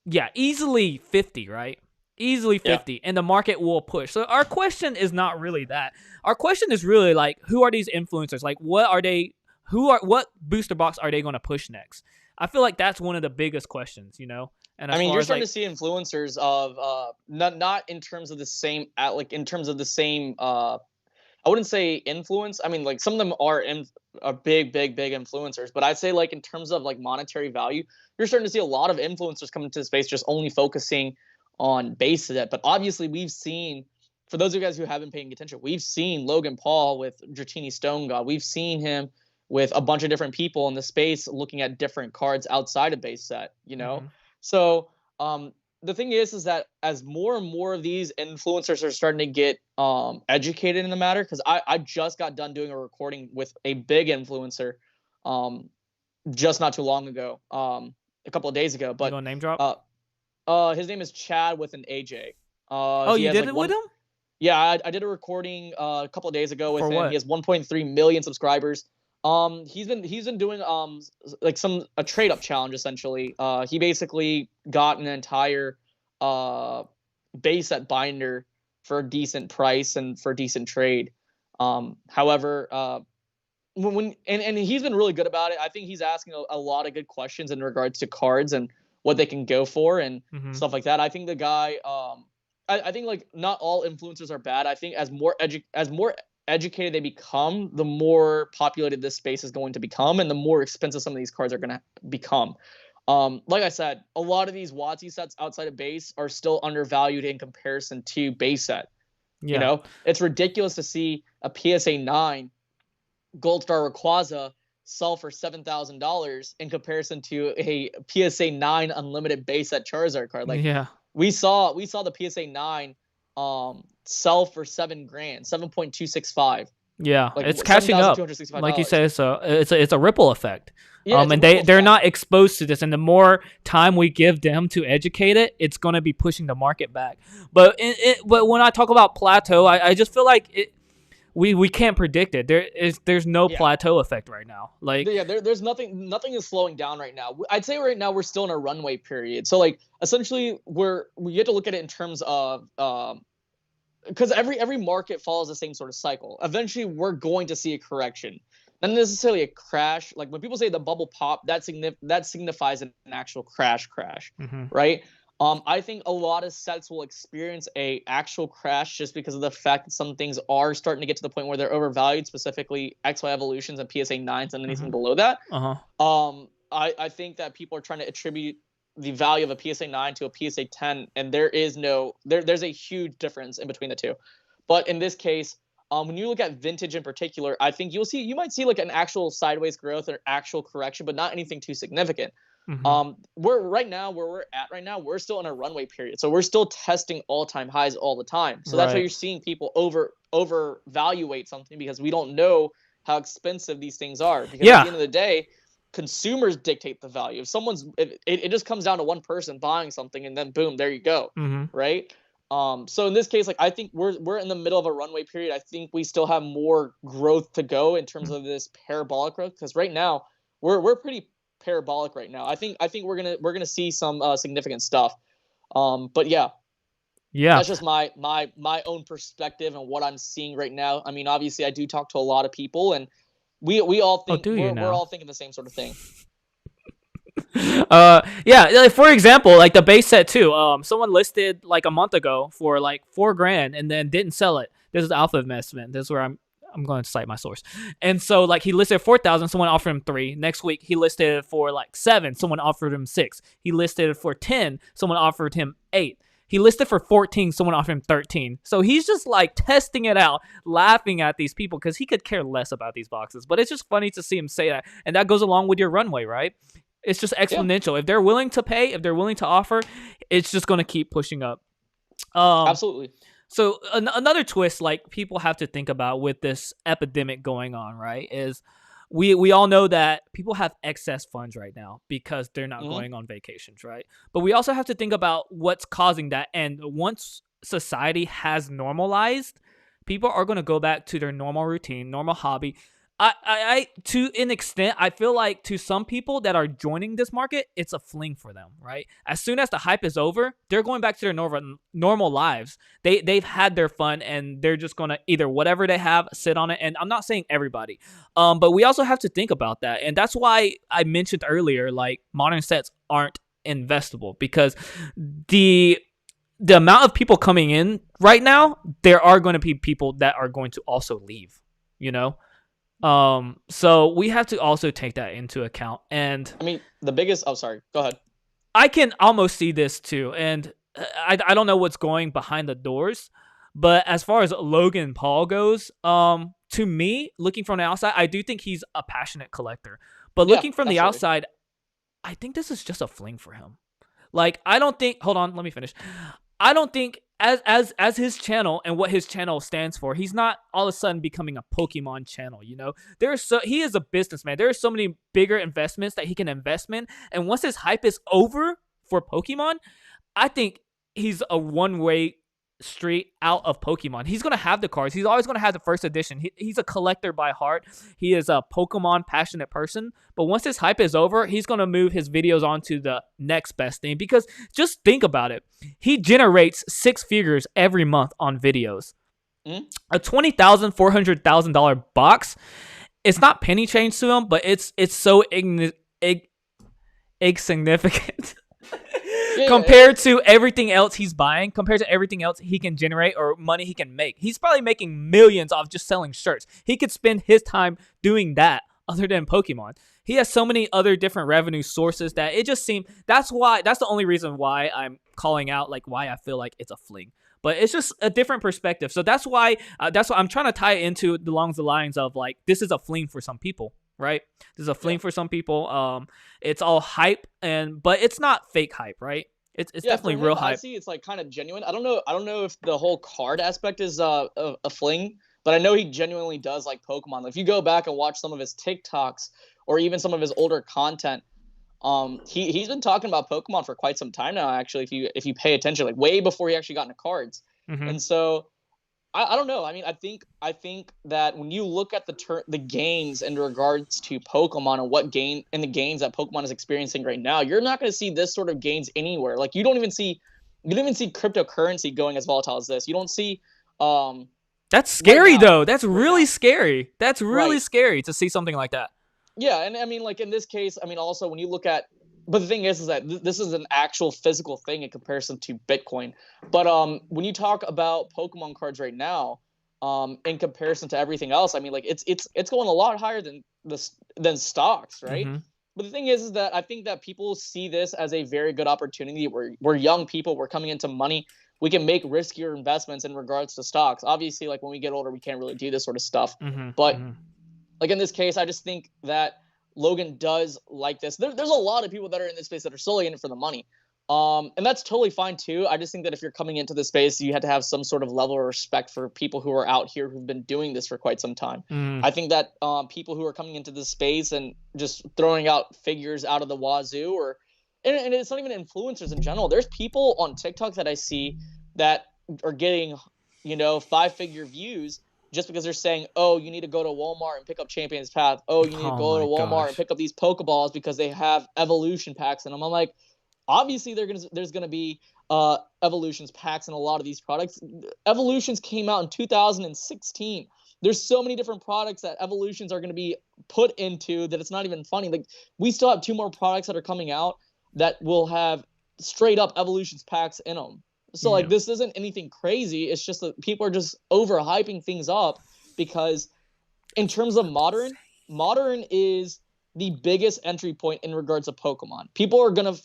Yeah, easily 50, right? Easily Yeah. 50, and the market will push. So our question is not really that. Our question is really like, who are these influencers? Like, what are they? What booster box are they going to push next? I feel like that's one of the biggest questions, you know. And I as mean, far you're as starting like, to see influencers of not in terms of the same like in terms of the same I wouldn't say influence. I mean, like some of them are big influencers, but I'd say like in terms of like monetary value, you're starting to see a lot of influencers come into the space just only focusing on base set. But obviously, we've seen, for those of you guys who haven't paying attention, we've seen Logan Paul with Dratini Stone God. We've seen him with a bunch of different people in the space looking at different cards outside of base set. You know, mm-hmm. so the thing is that as more and more of these influencers are starting to get educated in the matter, because I just got done doing a recording with a big influencer just not too long ago, a couple of days ago. You But gonna name drop? his name is Chad with an AJ. Oh, He you has did like it with him? yeah, I did a recording a couple of days ago with For him. He what? has 1.3 million subscribers. He's been doing like a trade up challenge essentially. He basically got an entire base set binder for a decent price and for a decent trade. However, and he's been really good about it. I think he's asking a lot of good questions in regards to cards and what they can go for and Mm-hmm. stuff like that. I think the guy, I think like not all influencers are bad. I think as more educated they become, the more populated this space is going to become, and the more expensive some of these cards are going to become. Like I said, a lot of these WotC sets outside of base are still undervalued in comparison to base set. You Yeah. know, it's ridiculous to see a PSA 9 Gold Star Rayquaza sell for $7,000 in comparison to a PSA 9 unlimited base set Charizard card. Like Yeah. we saw the PSA 9 sell for $7,000, 7.265. Yeah, Like it's catching up. Like you $7,265. said, it's a ripple effect. Yeah, it's a And ripple they're effect. not exposed to this, and the more time we give them to educate it, it's gonna be pushing the market back. But but when I talk about plateau, I just feel like we can't predict it. There's no Yeah. plateau effect right now. Like, Yeah, there's nothing is slowing down right now. I'd say right now we're still in a runway period. So like essentially we have to look at it in terms of because every market follows the same sort of cycle. Eventually, we're going to see a correction, not necessarily a crash. Like when people say the bubble pop, that signifies an actual crash, mm-hmm. right? I think a lot of sets will experience a actual crash just because of the fact that some things are starting to get to the point where they're overvalued, specifically XY evolutions and PSA 9s and anything below that. I think that people are trying to attribute the value of a PSA 9 to a PSA 10, and there's a huge difference in between the two. But in this case, when you look at vintage in particular, I think you might see like an actual sideways growth or actual correction, but not anything too significant. Where we're at right now, we're still in a runway period, so we're still testing all-time highs all the time. So that's why you're seeing people overvaluate something, because we don't know how expensive these things are. Because at the end of the day, consumers dictate the value. If it just comes down to one person buying something, and then boom, there you go, Mm-hmm. right? So in this case, like I think we're in the middle of a runway period. I think we still have more growth to go in terms of this parabolic growth, because right now we're pretty parabolic right now. I think we're gonna see some significant stuff. But yeah, Yeah. that's just my own perspective and what I'm seeing right now. I mean, obviously, I do talk to a lot of people, and we all Oh, think do you we're now? all thinking the same sort of thing. Yeah, like for example, like the base set too. Someone listed like a month ago for like $4,000 and then didn't sell it. This is Alpha Investment. This is where I'm going to cite my source. And so like he listed 4,000, someone offered him 3. Next week he listed it for like 7, someone offered him 6. He listed it for 10, someone offered him 8. He listed for 14, someone offered him 13. So he's just like testing it out, laughing at these people because he could care less about these boxes. But it's just funny to see him say that. And that goes along with your runway, right? It's just Yeah, exponential. If they're willing to pay, if they're willing to offer, it's just going to keep pushing up. Um, absolutely. so another twist, like people have to think about with this epidemic going on, right? Is we all know that people have excess funds right now because they're not Hmm. going on vacations, right? But we also have to think about what's causing that. And once society has normalized, people are going to go back to their normal routine, normal hobby. I to an extent, I feel like to some people that are joining this market, it's a fling for them, right? As soon as the hype is over, they're going back to their normal lives. They've had their fun and they're just gonna either whatever they have sit on it. And I'm not saying everybody, but we also have to think about that, and that's why I mentioned earlier, like modern sets aren't investable because the the amount of people coming in right now, there are going to be people that are going to also leave, you know. So we have to also take that into account. And I mean, the biggest. Oh, sorry. Go ahead. I can almost see this too. And I don't know what's going behind the doors, but as far as Logan Paul goes, to me, looking from the outside, I do think he's a passionate collector. But Yeah, looking from the absolutely. outside, I think this is just a fling for him. Like I don't think. Hold on, let me finish. I don't think as his channel and what his channel stands for, he's not all of a sudden becoming a Pokemon channel. You know, he is a businessman. There are so many bigger investments that he can invest in, and once his hype is over for Pokemon, I think he's a one-way street out of Pokemon. He's gonna have the cards. He's always gonna have the first edition. He's a collector by heart. He is a Pokemon passionate person. But once his hype is over, he's gonna move his videos on to the next best thing. Because just think about it. He generates 6 figures every month on videos. Mhm. A $20,000 $400,000 box. It's not penny change to him, but it's so insignificant. Yeah, yeah, Compared to everything else he's buying, compared to everything else he can generate or money he can make. He's probably making millions off just selling shirts. He could spend his time doing that other than Pokemon. He has so many other different revenue sources that it just seems that's the only reason why I'm calling out like why I feel like it's a fling. But it's just a different perspective. So that's why I'm trying to tie it into along the lines of like this is a fling for some people, right? This is a yeah. fling for some people. It's all hype but it's not fake hype, right? It's Yeah, for definitely him, real I hype. see it's like kind of genuine. I don't know. I don't know if the whole card aspect is a fling, but I know he genuinely does like Pokemon. If you go back and watch some of his TikToks or even some of his older content, he's been talking about Pokemon for quite some time now. Actually, if you pay attention, like way before he actually got into cards, Hmm. and so I don't know. I mean, I think that when you look at the gains in regards to Pokemon and what gain and the gains that Pokemon is experiencing right now, you're not going to see this sort of gains anywhere. Like you don't even see cryptocurrency going as volatile as this. You don't see um That's right scary now, though. That's right really now. scary. That's really Right. scary to see something like that. Yeah, and I mean, like in this case, I mean, also when you look at, but the thing is that this is an actual physical thing in comparison to Bitcoin. But when you talk about Pokemon cards right now, in comparison to everything else, I mean, like it's going a lot higher than stocks, right? Hmm. But the thing is that I think that people see this as a very good opportunity. We're young people, we're coming into money. We can make riskier investments in regards to stocks. Obviously, like when we get older, we can't really do this sort of stuff. Hmm. But Hmm. like in this case, I just think that Logan does like this. There's a lot of people that are in this space that are solely in it for the money. And that's totally fine too. I just think that if you're coming into the space, you had to have some sort of level of respect for people who are out here who've been doing this for quite some time. I think that people who are coming into this space and just throwing out figures out of the wazoo, and it's not even influencers in general. There's people on TikTok that I see that are getting, 5-figure views just because they're saying, oh, you need to go to Walmart and pick up Champion's Path. Oh, you need to go to Walmart and pick up these Pokeballs because they have evolution packs. And I'm like, obviously there's gonna be evolutions packs in a lot of these products. Evolutions came out in 2016. There's so many different products that evolutions are gonna be put into that it's not even funny. Like, we still have 2 more products that are coming out that will have straight up evolutions packs in them. So like, this isn't anything crazy. It's just that people are just overhyping things up, because in terms of modern is the biggest entry point in regards to Pokemon. People are going to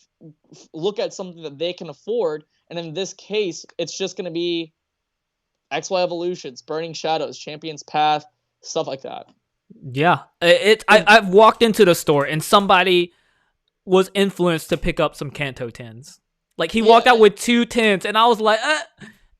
look at something that they can afford. And in this case, it's just going to be XY Evolutions, Burning Shadows, Champion's Path, stuff like that. Yeah. I've walked into the store and somebody was influenced to pick up some Kanto 10s. Like, he walked out with 2 10s and I was like,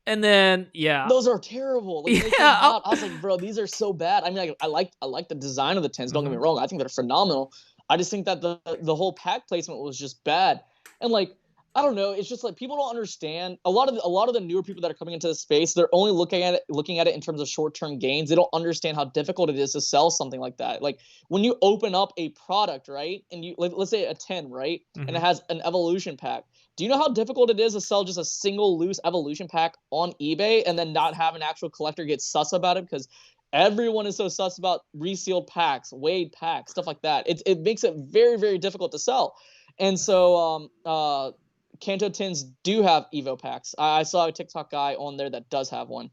and then, those are terrible. Like, they came out, I was like, bro, these are so bad. I mean, I like the design of the 10s. Don't get me wrong. I think they're phenomenal. I just think that the whole pack placement was just bad. And like, I don't know. It's just like, people don't understand. A lot of the newer people that are coming into the space, they're only looking at it in terms of short-term gains. They don't understand how difficult it is to sell something like that. Like, when you open up a product, right, and you, like, let's say a 10, right, and it has an evolution pack. Do you know how difficult it is to sell just a single loose evolution pack on eBay and then not have an actual collector get sus about it? Because everyone is so sus about resealed packs, weighed packs, stuff like that. It makes it very, very difficult to sell. And so Kanto 10s do have EVO packs. I saw a TikTok guy on there that does have one.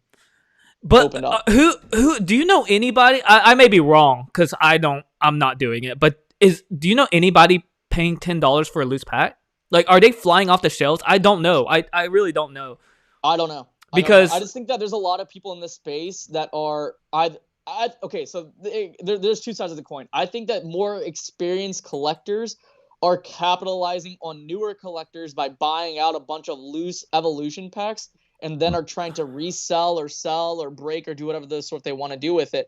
But who do you know anybody? I may be wrong because I'm not doing it. But do you know anybody paying $10 for a loose pack? Like, are they flying off the shelves? I don't know. I really don't know. I don't know. Because I just think that there's a lot of people in this space that are okay, so there's 2 sides of the coin. I think that more experienced collectors are capitalizing on newer collectors by buying out a bunch of loose evolution packs and then are trying to resell or sell or break or do whatever the sort they want to do with it.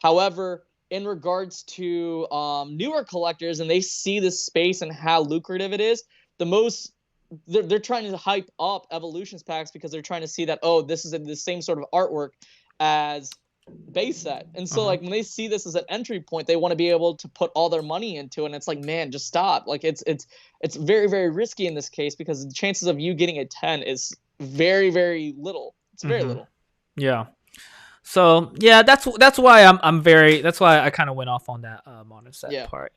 However, in regards to newer collectors, and they see this space and how lucrative it is, they're trying to hype up evolutions packs because they're trying to see that, oh, this is the same sort of artwork as base set. And so like, when they see this as an entry point, they want to be able to put all their money into it. And it's like, man, just stop. Like, it's very, very risky in this case, because the chances of you getting a 10 is very, very little. It's very little. Yeah. So yeah, that's why that's why I kind of went off on that monoset part.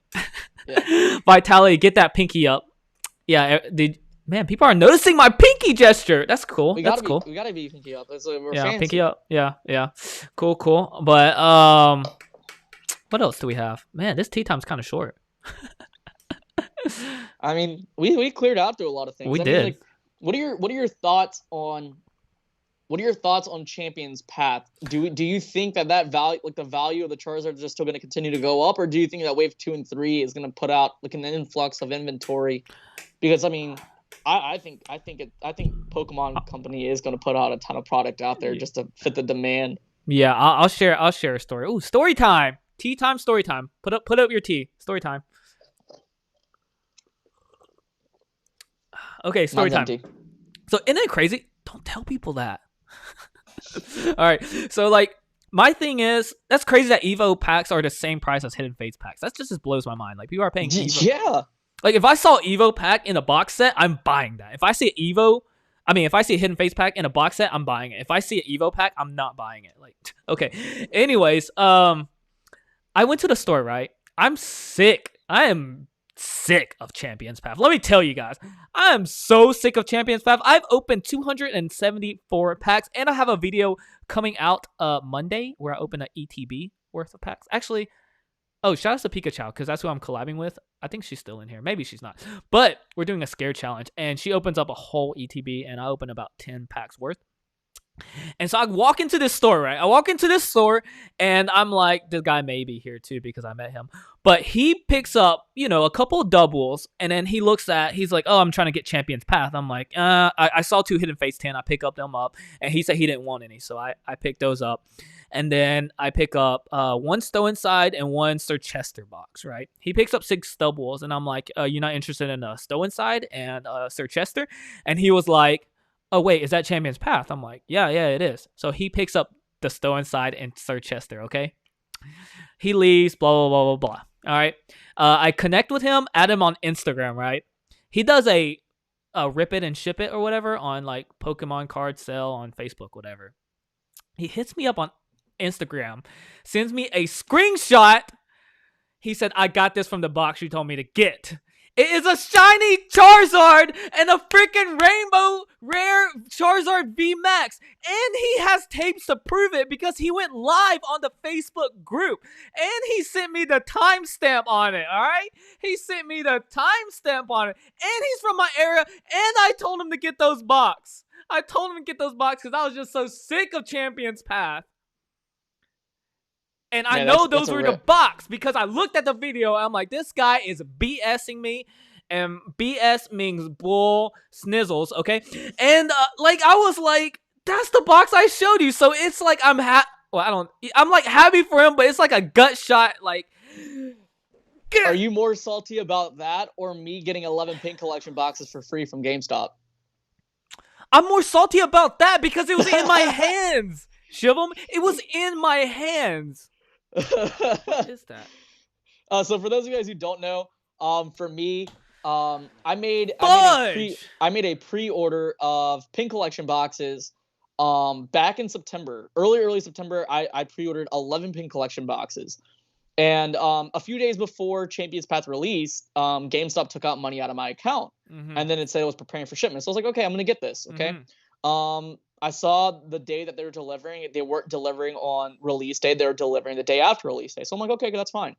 Vitality, get that pinky up. Yeah, man, people are noticing my pinky gesture. That's cool. We gotta be pinky up. We're fancy. Pinky up. Yeah. Cool. But what else do we have? Man, this tea time's kind of short. I mean, we cleared out through a lot of things. We did. Like, what are your thoughts on Champion's Path? Do you think that value, like the value of the Charizard, is just still going to continue to go up, or do you think that Wave 2 and 3 is going to put out like an influx of inventory? Because I mean, I think Pokemon Company is going to put out a ton of product out there just to fit the demand. Yeah, I'll share a story. Ooh, story time. Tea time, story time. Put up your tea. Story time. Okay, story time. Empty. So, isn't it crazy? Don't tell people that. All right. So, like, my thing is, that's crazy that EVO packs are the same price as Hidden Fates packs. That just blows my mind. Like, people are paying EVO. Yeah. Like, if I saw EVO pack in a box set, I'm buying that. If I see a Hidden Fates pack in a box set, I'm buying it. If I see an EVO pack, I'm not buying it. Like, okay. Anyways, I went to the store, right? I'm sick. I am sick of Champion's Path. Let me tell you guys, I am so sick of Champion's Path. I've opened 274 packs, and I have a video coming out Monday where I open an ETB worth of packs. Actually, shout out to Pikachu, because that's who I'm collabing with. I think she's still in here. Maybe she's not. But we're doing a scare challenge, and she opens up a whole ETB, and I open about 10 packs worth. And so I walk into this store, right? And I'm like, this guy may be here too because I met him. But he picks up, a couple of doubles, and then he's like, oh, I'm trying to get Champion's Path. I'm like, I saw 2 Hidden Fates 10. I pick up them up, and he said he didn't want any, so I picked those up. And then I pick up 1 Stow Inside and 1 Sir Chester box, right? He picks up 6 doubles, and I'm like, you're not interested in Stow Inside and Sir Chester? And he was like, oh, wait, is that Champion's Path? I'm like, yeah, it is. So he picks up the Stow Inside and Sir Chester, okay? He leaves, blah, blah, blah, blah, blah. All right. I connect with him, add him on Instagram, right? He does a rip it and ship it or whatever on like Pokemon card sale on Facebook, whatever. He hits me up on Instagram, sends me a screenshot. He said, I got this from the box you told me to get. It is a shiny Charizard and a freaking rainbow rare Charizard V Max. And he has tapes to prove it because he went live on the Facebook group. And he sent me the timestamp on it, alright? He sent me the timestamp on it. And he's from my area. And I told him to get those box. I told him to get those box because I was just so sick of Champion's Path. And I know those were the box because I looked at the video and I'm like, this guy is BSing me. And BS means bull snizzles, okay? And I was like, that's the box I showed you. So it's like I'm like happy for him, but it's like a gut shot. Like, are you more salty about that or me getting 11 pink collection boxes for free from GameStop? I'm more salty about that because it was in my hands. Shivam, it was in my hands. What is that? So for those of you guys who don't know, for me, I made a pre-order of pink collection boxes. Back in September, early September, I pre-ordered 11 pink collection boxes, and a few days before Champion's Path release, GameStop took out money out of my account, and then it said it was preparing for shipment. So I was like, okay, I'm gonna get this. Okay. I saw the day that they were delivering. They weren't delivering on release day. They were delivering the day after release day. So I'm like, okay, that's fine.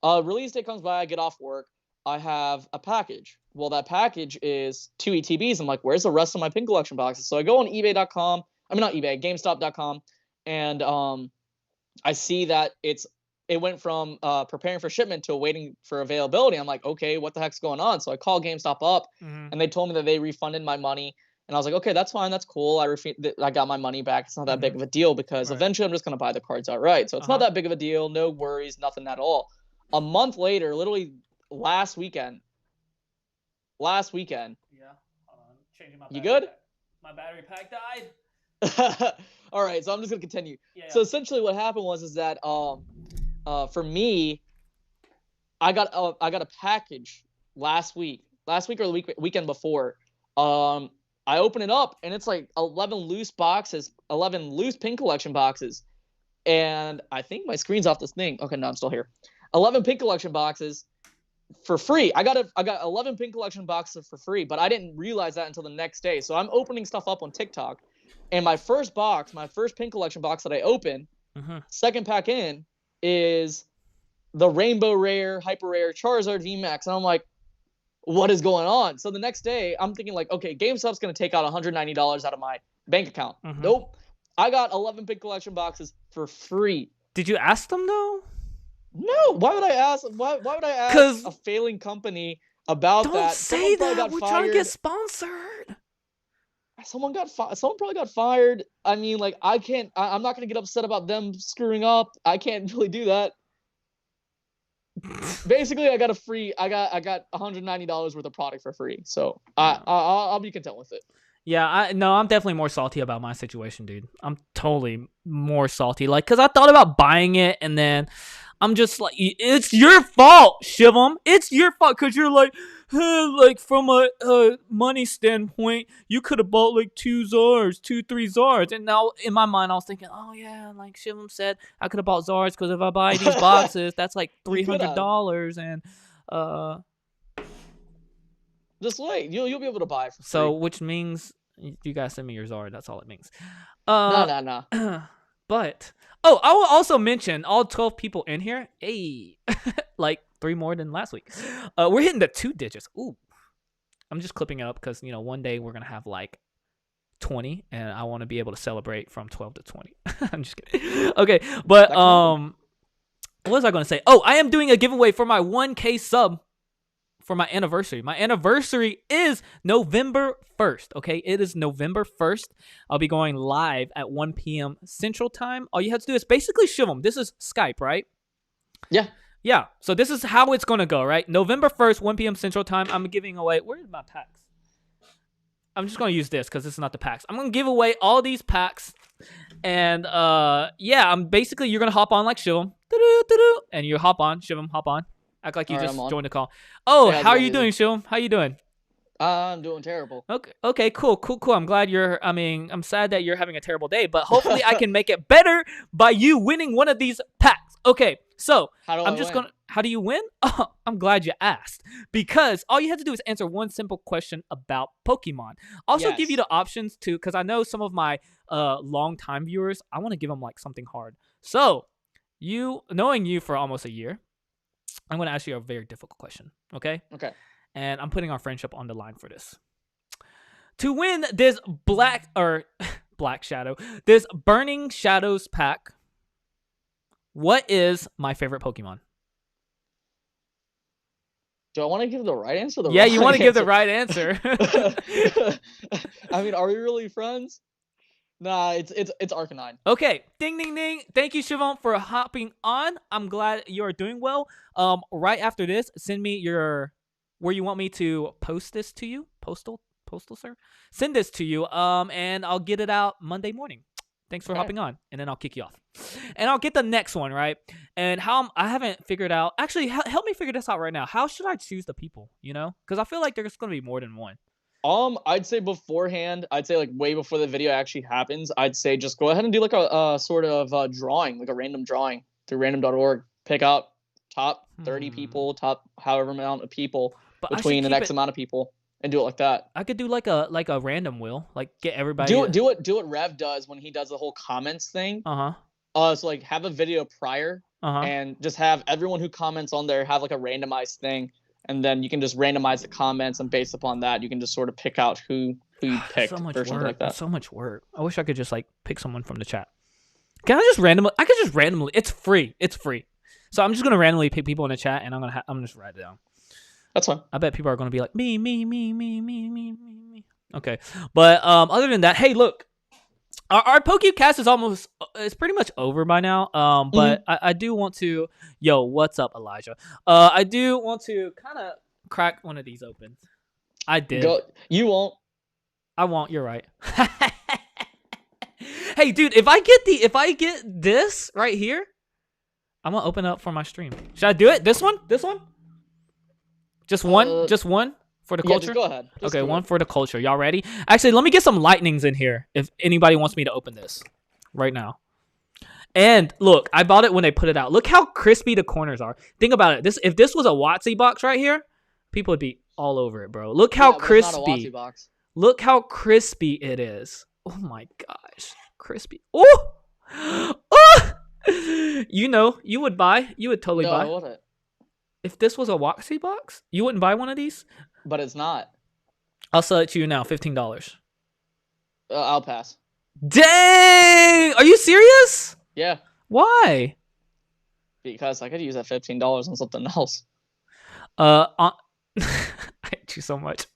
Release day comes by. I get off work. I have a package. Well, that package is 2 ETBs. I'm like, where's the rest of my pin collection boxes? So I go on eBay.com. I mean, not eBay, GameStop.com. And I see that it went from preparing for shipment to waiting for availability. I'm like, okay, what the heck's going on? So I call GameStop up, and they told me that they refunded my money. And I was like, okay, that's fine. That's cool. I got my money back. It's not that big of a deal because eventually I'm just going to buy the cards outright. So it's not that big of a deal. No worries. Nothing at all. A month later, literally last weekend. Yeah. Hold on. Changing my battery. You good? My battery pack died. All right. So I'm just going to continue. Yeah. So essentially what happened was that for me, I got a package last week or the weekend before. I open it up and it's like 11 loose pin collection boxes. And I think my screen's off this thing. Okay, no, I'm still here. 11 pin collection boxes for free. I got 11 pin collection boxes for free, but I didn't realize that until the next day. So I'm opening stuff up on TikTok, and my first pin collection box that I open, second pack in, is the rainbow rare, hyper rare Charizard VMAX. And I'm like, what is going on? So the next day, I'm thinking like, okay, GameStop's going to take out $190 out of my bank account. Nope. I got 11 pin collection boxes for free. Did you ask them though? No. Why would I ask? Why would I ask a failing company about that? Don't say that. We're trying to get sponsored. Someone probably got fired. I mean, like, I'm not going to get upset about them screwing up. I can't really do that. Basically, I got $190 worth of product for free, so I'll be content with it. Yeah, I'm definitely more salty about my situation, dude. I'm totally more salty, like, cause I thought about buying it, and then I'm just like, it's your fault, Shivam. It's your fault, cause you're like, like from a money standpoint, you could have bought like 3 Zards, and now in my mind I was thinking, oh yeah, like Shivam said, I could have bought Zards because if I buy these boxes, that's like $300, and just wait, you'll be able to buy it for free. So which means you guys send me your Zard. That's all it means. No. But I will also mention all 12 people in here. Hey, like 3 more than last week. We're hitting the 2 digits. Ooh, I'm just clipping it up because one day we're gonna have like 20, and I want to be able to celebrate from 12 to 20. I'm just kidding. Okay, but what was I going to say? Oh, I am doing a giveaway for my 1K sub for my anniversary. My anniversary is November 1st, okay? It is November 1st. I'll be going live at 1 p.m. Central Time. All you have to do is basically Shivam. This is Skype, right? Yeah. Yeah. So this is how it's going to go, right? November 1st, 1 p.m. Central Time. I'm giving away... Where are my packs? I'm just going to use this because this is not the packs. I'm going to give away all these packs. And, yeah, I'm basically... You're going to hop on like Shivam. And you hop on. Shivam, hop on. Act like you just joined the call. Oh, how are you doing, Shivam? How you doing? I'm doing terrible. Okay, cool. I'm glad I'm sad that you're having a terrible day, but hopefully I can make it better by you winning one of these packs. Okay, so how do you win? Oh, I'm glad you asked, because all you have to do is answer one simple question about Pokemon. Also give you the options to, because I know some of my long time viewers, I want to give them like something hard. So knowing you for almost a year, I'm going to ask you a very difficult question. Okay. And I'm putting our friendship on the line for this. To win this Black Shadow, this Burning Shadows pack, what is my favorite Pokemon? Do I want to give the right answer? Yeah, you want to give the right answer. I mean, are we really friends? Nah, it's Arcanine. Okay, ding ding ding. Thank you, Shivam, for hopping on. I'm glad you are doing well. Right after this, send me where you want me to post this to you. Postal sir. Send this to you. And I'll get it out Monday morning. Thanks for hopping on, and then I'll kick you off. And I'll get the next one, right? And I haven't figured out. Actually, help me figure this out right now. How should I choose the people? Because I feel like there's going to be more than one. I'd say beforehand, like way before the video actually happens, I'd say just go ahead and do like a sort of drawing, like a random drawing through random.org. Pick out top 30 people, top however amount of people between an X amount of people, and do it like that. I could do like a random wheel, like get everybody. Do what Rev does when he does the whole comments thing. So like have a video prior, and just have everyone who comments on there have like a randomized thing. And then you can just randomize the comments, and based upon that, you can just sort of pick out who you picked or something like that. So much work. I wish I could just like pick someone from the chat. Can I just randomly? It's free. So I'm just gonna randomly pick people in the chat, and I'm just write it down. That's fine. I bet people are gonna be like me. Okay, but other than that, hey, look. Our Pokecast is pretty much over by now. But I do want to, what's up, Elijah? I do want to kind of crack one of these open. I did. You won't. I won't. You're right. Hey, dude, if I get this right here, I'm gonna open up for my stream. Should I do it? This one? Just one? Just one? For the culture? Just go ahead. Okay, one for the culture. Y'all ready? Actually, let me get some lightnings in here if anybody wants me to open this right now. And look, I bought it when they put it out. Look how crispy the corners are. Think about it. If this was a WotC box right here, people would be all over it, bro. Look how crispy. It's not a WotC box. Look how crispy it is. Oh my gosh. Crispy. Oh! Oh! You would buy. You would totally buy. I wouldn't. If this was a WotC box, you wouldn't buy one of these? But it's not. I'll sell it to you now, $15. I'll pass. Dang! Are you serious? Yeah. Why? Because I could use that $15 on something else. I hate you so much.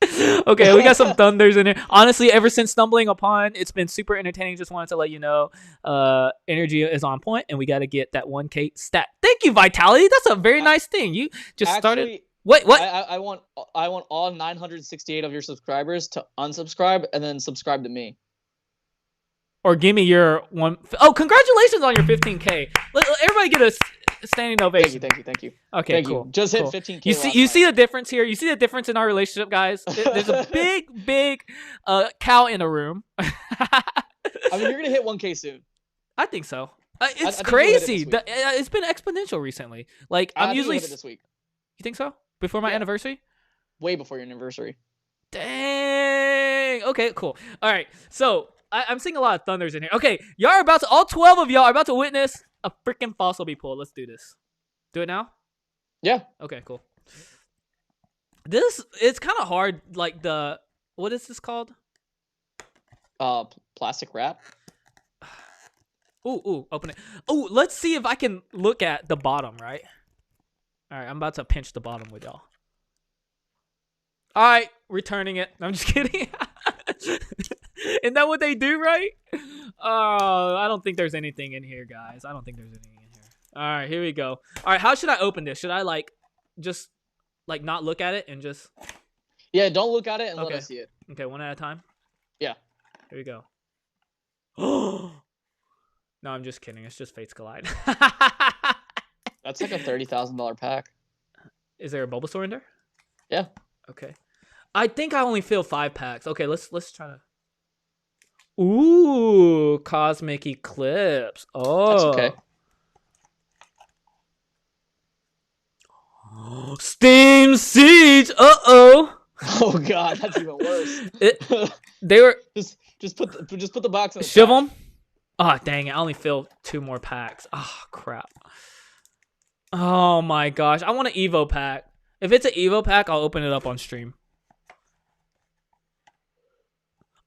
Okay, we got some thunders in here. Honestly, ever since stumbling upon, it's been super entertaining. Just wanted to let you know, energy is on point, and we got to get that 1K stat. Thank you, Vitality. That's a very nice thing. You just started. What? I want all 968 of your subscribers to unsubscribe and then subscribe to me. Or give me your one. Oh, congratulations on your 15K. Everybody get a standing ovation. Thank you. Okay, cool. Just hit 15K. You see the difference here? You see the difference in our relationship, guys? There's a big cow in the room. I mean, you're going to hit 1K soon. I think so. It's crazy. It's been exponential recently. Like, I'm usually... hit it this week. You think so? Before my anniversary? Way before your anniversary. Dang. Okay, cool. All right. So, I'm seeing a lot of thunders in here. Okay, all 12 of y'all are about to witness a freaking fossil be pulled. Let's do this. Do it now? Yeah. Okay, cool. It's kind of hard, like what is this called? Plastic wrap. Ooh, open it. Ooh, let's see if I can look at the bottom, right? All right, I'm about to pinch the bottom with y'all. All right, returning it. I'm just kidding. Isn't that what they do, right? Oh, I don't think there's anything in here, guys. I don't think there's anything in here. All right, here we go. All right, how should I open this? Should I just not look at it and just? Yeah, don't look at it and let us see it. Okay, one at a time. Yeah. Here we go. Oh. No, I'm just kidding. It's just Fates Collide. That's like a $30,000 pack. Is there a Bulbasaur in there? Yeah. Okay. I think I only filled 5 packs. Okay, let's try to. Ooh, Cosmic Eclipse. Oh. That's okay. Steam Siege. Uh-oh. Oh god, that's even worse. They were just put the box in the Shivam. Oh, dang it. I only filled 2 more packs. Oh, crap. Oh my gosh. I want an EVO pack. If it's an EVO pack, I'll open it up on stream.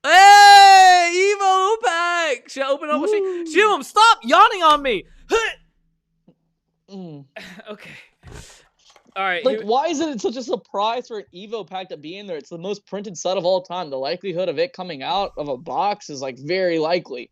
Hey, EVO pack! Should I open it up on stream? Shivam, stop yawning on me! Okay. All right. Like, why is it such a surprise for an EVO pack to be in there? It's the most printed set of all time. The likelihood of it coming out of a box is like very likely.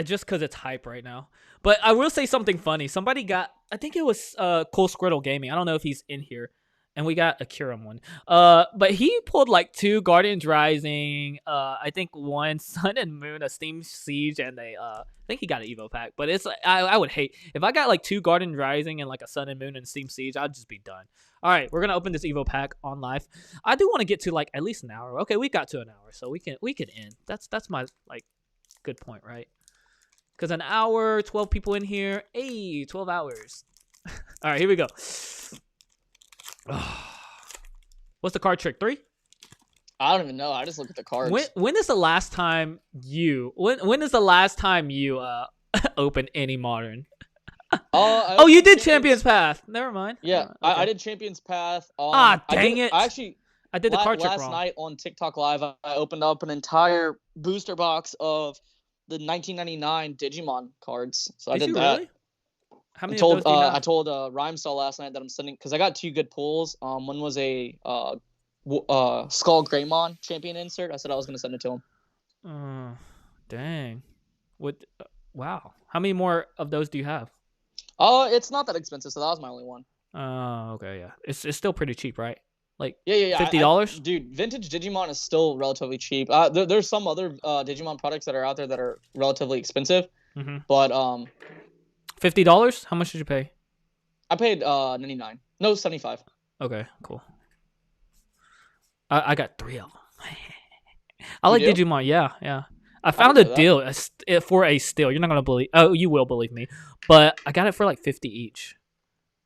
Just because it's hype right now. But I will say something funny. Somebody got, I think it was Cole Scriddle Gaming. I don't know if he's in here. And we got a Kyurem one. But he pulled like 2 Guardians Rising, I think 1 Sun and Moon, a Steam Siege, and I think he got an EVO pack. But it's I would hate if I got like 2 Guardian Rising and like a Sun and Moon and Steam Siege, I'd just be done. All right, we're gonna open this EVO pack on live. I do want to get to like at least an hour. Okay, we got to an hour, so we can end. That's my like good point, right? Because an hour, 12 people in here. Hey, 12 hours. All right, here we go. What's the card trick? 3? I don't even know. I just look at the cards. When is the last time you when is the last time you opened any modern? Oh, you did Champions Path. Never mind. Yeah, okay. I did Champions Path. Dang it! I did the card trick wrong. Last night on TikTok Live, I opened up an entire booster box of the 1999 Digimon cards. So I did that. Really? How many of those do you have? I told Rhymestyle last night that I'm sending because I got 2 good pulls. One was a Skull Greymon champion insert. I said I was gonna send it to him. Dang. What? Wow. How many more of those do you have? It's not that expensive, so that was my only one. Oh, okay, yeah. It's still pretty cheap, right? Like yeah. $50? Dude, vintage Digimon is still relatively cheap. There's some other Digimon products that are out there that are relatively expensive, but $50? How much did you pay? I paid 99. No, 75. Okay, cool. I got 3 of them. I like Digimon. Yeah. I found a deal for a steal. You're not gonna believe. Oh, you will believe me. But I got it for like 50 each.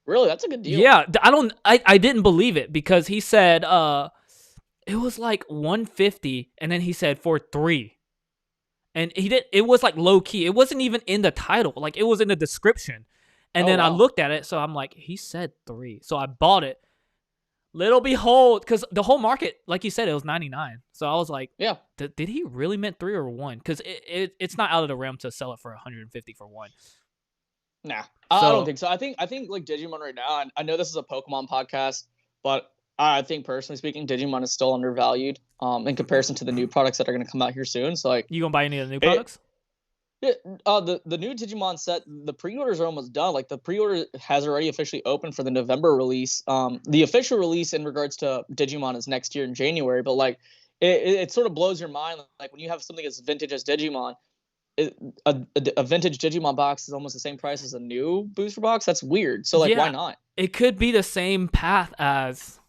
Really, that's a good deal. Yeah, I didn't believe it because he said it was like 150, and then he said for 3, and he did. It was like low key. It wasn't even in the title. Like it was in the description, and then I looked at it. So I'm like, he said 3, so I bought it. Little behold, because the whole market, like you said, it was 99. So I was like, yeah, did he really meant 3 or 1? Because it's not out of the realm to sell it for 150 for 1. Nah, I don't think so. I think like Digimon right now. I know this is a Pokemon podcast, but I think personally speaking, Digimon is still undervalued in comparison to the new products that are going to come out here soon. So like, you gonna buy any of the new products? Yeah, the new Digimon set, the pre-orders are almost done. Like the pre-order has already officially opened for the November release. The official release in regards to Digimon is next year in January. But like, it sort of blows your mind. Like when you have something as vintage as Digimon. A vintage Digimon box is almost the same price as a new booster box. That's weird. So like, why not? It could be the same path as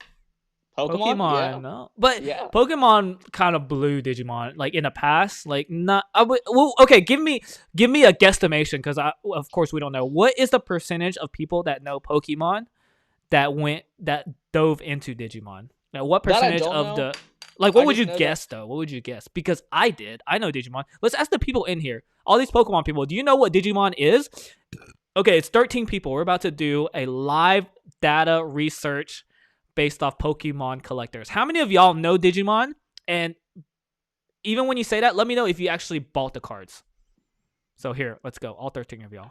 Pokemon. Yeah. No, but Pokemon kind of blew Digimon like in the past. Like not. Okay. Give me a guesstimation because of course we don't know. What is the percentage of people that know Pokemon that dove into Digimon? Now, what percentage of the like, what would you guess, though? What would you guess? Because I did. I know Digimon. Let's ask the people in here. All these Pokemon people. Do you know what Digimon is? Okay, it's 13 people. We're about to do a live data research based off Pokemon collectors. How many of y'all know Digimon? And even when you say that, let me know if you actually bought the cards. So here, let's go. All 13 of y'all. I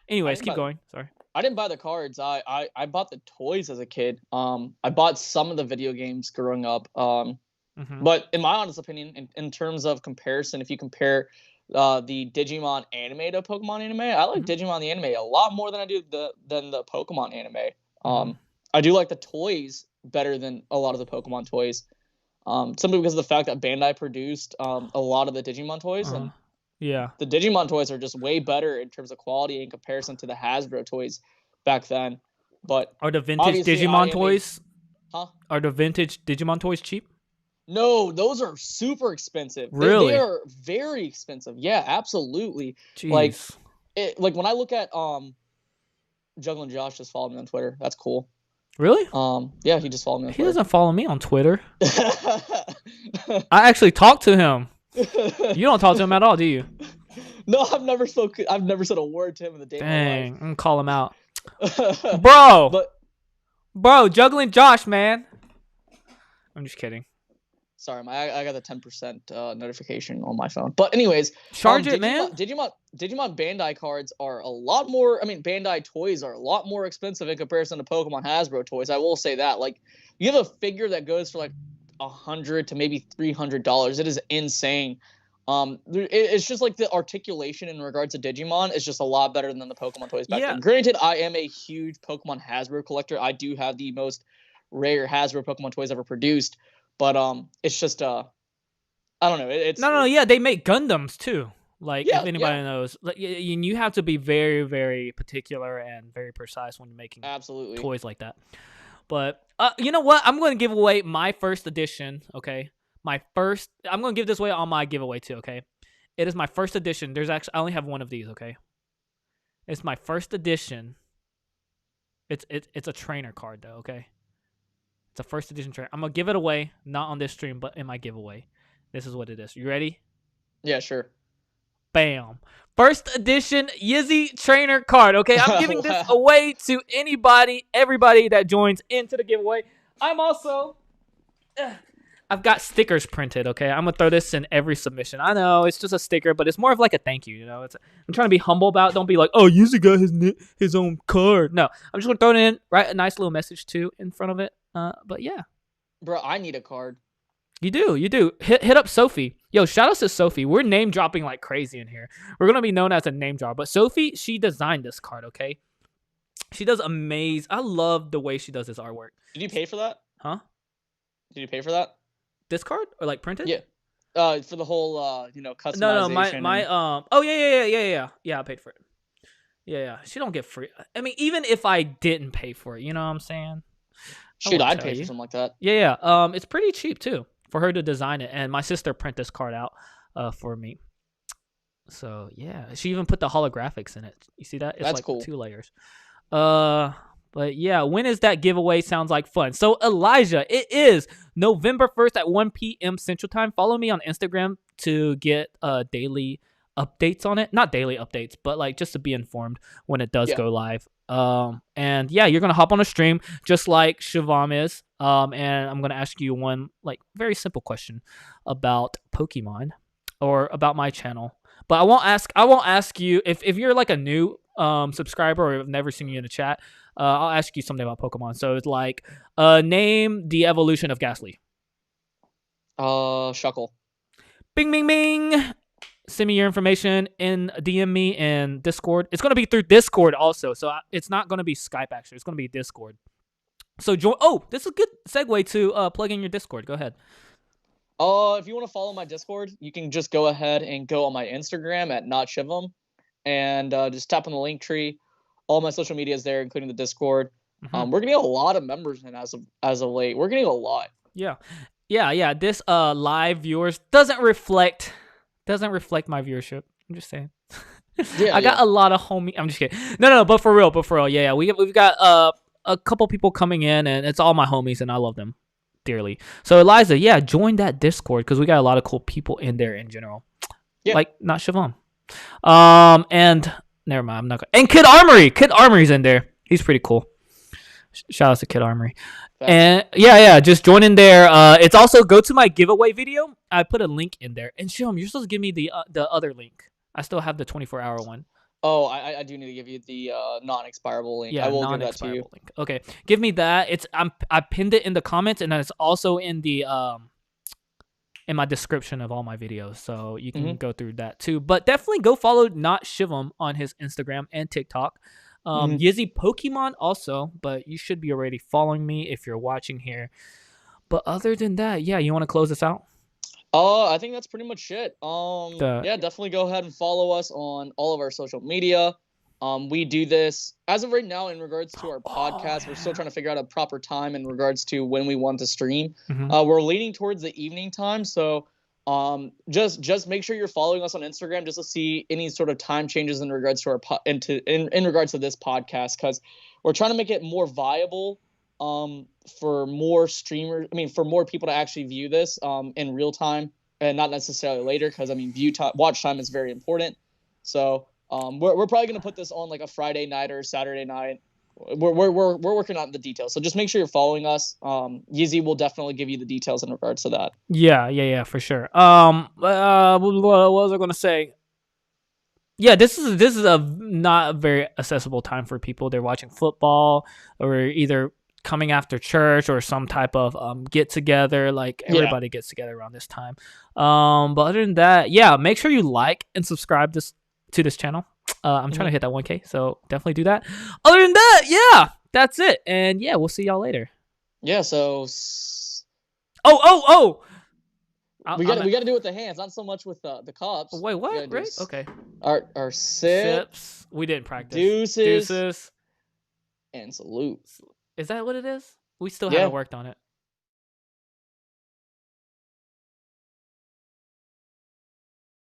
Anyways, didn't keep buy going. Sorry. I didn't buy the cards. I bought the toys as a kid. I bought some of the video games growing up. Mm-hmm. But in my honest opinion, in terms of comparison, if you compare the Digimon anime to Pokemon anime, I like Digimon the anime a lot more than I do than the Pokemon anime. I do like the toys better than a lot of the Pokemon toys. Simply because of the fact that Bandai produced a lot of the Digimon toys, and Yeah. the Digimon toys are just way better in terms of quality in comparison to the Hasbro toys back then. But Are the vintage obviously, Digimon toys? Huh? Are the vintage Digimon toys cheap? No, those are super expensive. Really? They are very expensive. Yeah, absolutely. Jeez. Like when I look at Juggling Josh just followed me on Twitter. That's cool. Really? Yeah, he just followed me on He Twitter. doesn't follow me on Twitter. I actually talked to him. You don't talk to him at all, do you? No, I've never said a word to him in the day of my Dang, I'm gonna call him out. life. Bro, Juggling Josh, man. I'm just kidding. Sorry, I got the 10% notification on my phone. But anyways, charge it, man. Digimon Bandai cards are a lot more. I mean, Bandai toys are a lot more expensive in comparison to Pokemon Hasbro toys. I will say that. Like, you have a figure that goes for like $100 to maybe $300. It is insane. It's just like the articulation in regards to Digimon is just a lot better than the Pokemon toys back then. Granted, I am a huge Pokemon Hasbro collector. I do have the most rare Hasbro Pokemon toys ever produced. But it's just I don't know. Yeah, they make Gundams too. Like if anybody knows, like you have to be very, very particular and very precise when you're making toys like that. But you know what? I'm going to give away my first edition. Okay, I'm going to give this away on my giveaway too. Okay, it is my first edition. I only have one of these. Okay, it's my first edition. It's a trainer card though. Okay. It's a first edition trainer. I'm going to give it away, not on this stream, but in my giveaway. This is what it is. You ready? Yeah, sure. Bam. First edition Yizzy trainer card. Okay, I'm giving this away to everybody that joins into the giveaway. I've got stickers printed, okay? I'm going to throw this in every submission. I know, it's just a sticker, but it's more of like a thank you, you know? I'm trying to be humble about it. Don't be like, oh, Yizzy got his own card. No, I'm just going to throw it in, write a nice little message too in front of it. But yeah. Bro, I need a card. You do. Hit up Sophie. Yo, shout out to Sophie. We're name dropping like crazy in here. We're going to be known as a name drop. But Sophie, she designed this card, okay? She does amazing. I love the way she does this artwork. Did you pay for that? Huh? Did you pay for that? This card or like printed? Yeah. For the whole customization. No, my oh yeah, I paid for it. Yeah. She don't get free. I mean, even if I didn't pay for it, you know what I'm saying? Shoot, I'd pay for something like that. Yeah. It's pretty cheap too for her to design it, and my sister print this card out for me. So yeah, she even put the holographics in it. You see that? It's That's like cool. 2 layers. But yeah, when is that giveaway? Sounds like fun. So Elijah, it is November 1st at 1 p.m. Central Time. Follow me on Instagram to get daily updates on it. Not daily updates, but like just to be informed when it does go live. And yeah, you're gonna hop on a stream just like Shivam is. And I'm gonna ask you one like very simple question about Pokemon or about my channel. But I won't ask you if you're like a new subscriber or have never seen you in the chat. I'll ask you something about Pokemon. So it's like, name the evolution of Ghastly. Shuckle. Bing, bing, bing. Send me your information and DM me in Discord. It's going to be through Discord also. So it's not going to be Skype, actually. It's going to be Discord. So join. Oh, this is a good segue to plug in your Discord. Go ahead. If you want to follow my Discord, you can just go ahead and go on my Instagram at Notshivam and just tap on the link tree. All my social media is there, including the Discord. We're getting a lot of members in as of late. We're getting a lot. Yeah. This live viewers doesn't reflect my viewership. I'm just saying. I got a lot of homie. I'm just kidding. No, but for real. Yeah. We've got a couple people coming in, and it's all my homies, and I love them dearly. So Eliza, join that Discord because we got a lot of cool people in there in general. Yeah. Like Notshivam. And never mind, I'm not gonna. And Kid Armory's in there. He's pretty cool. Shout out to Kid Armory. And just join in there. It's also go to my giveaway video. I put a link in there. And Shivam, you're supposed to give me the other link. I still have the 24-hour one. Oh, I do need to give you the non-expirable link. I Yeah, will give that to you. non-expirable link. Okay, give me that. I pinned it in the comments, and then it's also in my description of all my videos, so you can go through that too. But definitely go follow Notshivam on his Instagram and TikTok. Yizzy Pokemon also, but you should be already following me if you're watching here. But other than that, yeah, you want to close this out? I think that's pretty much it. Yeah, definitely go ahead and follow us on all of our social media. We do this as of right now in regards to our podcast. We're still trying to figure out a proper time in regards to when we want to stream. We're leaning towards the evening time, so just make sure you're following us on Instagram just to see any sort of time changes in regards to our in regards to this podcast, because we're trying to make it more viable for more streamers. I mean, for more people to actually view this in real time and not necessarily later, because I mean, watch time is very important. So we're probably gonna put this on like a Friday night or Saturday night. We're working on the details, so just make sure you're following us. Yizzy will definitely give you the details in regards to that. Yeah, for sure. What was I gonna say? Yeah, this is a not a very accessible time for people. They're watching football or either coming after church or some type of get together. Like everybody gets together around this time. But other than that, yeah, make sure you like and subscribe to this channel. I'm trying to hit that 1K, so definitely do that. Other than that, yeah, that's it. And yeah, we'll see y'all later. Yeah, so we got to do it with the hands, not so much with the cups. Wait, what? Right? Okay. Our sips. We didn't practice. Deuces. And salute. Is that what it is? We still haven't worked on it.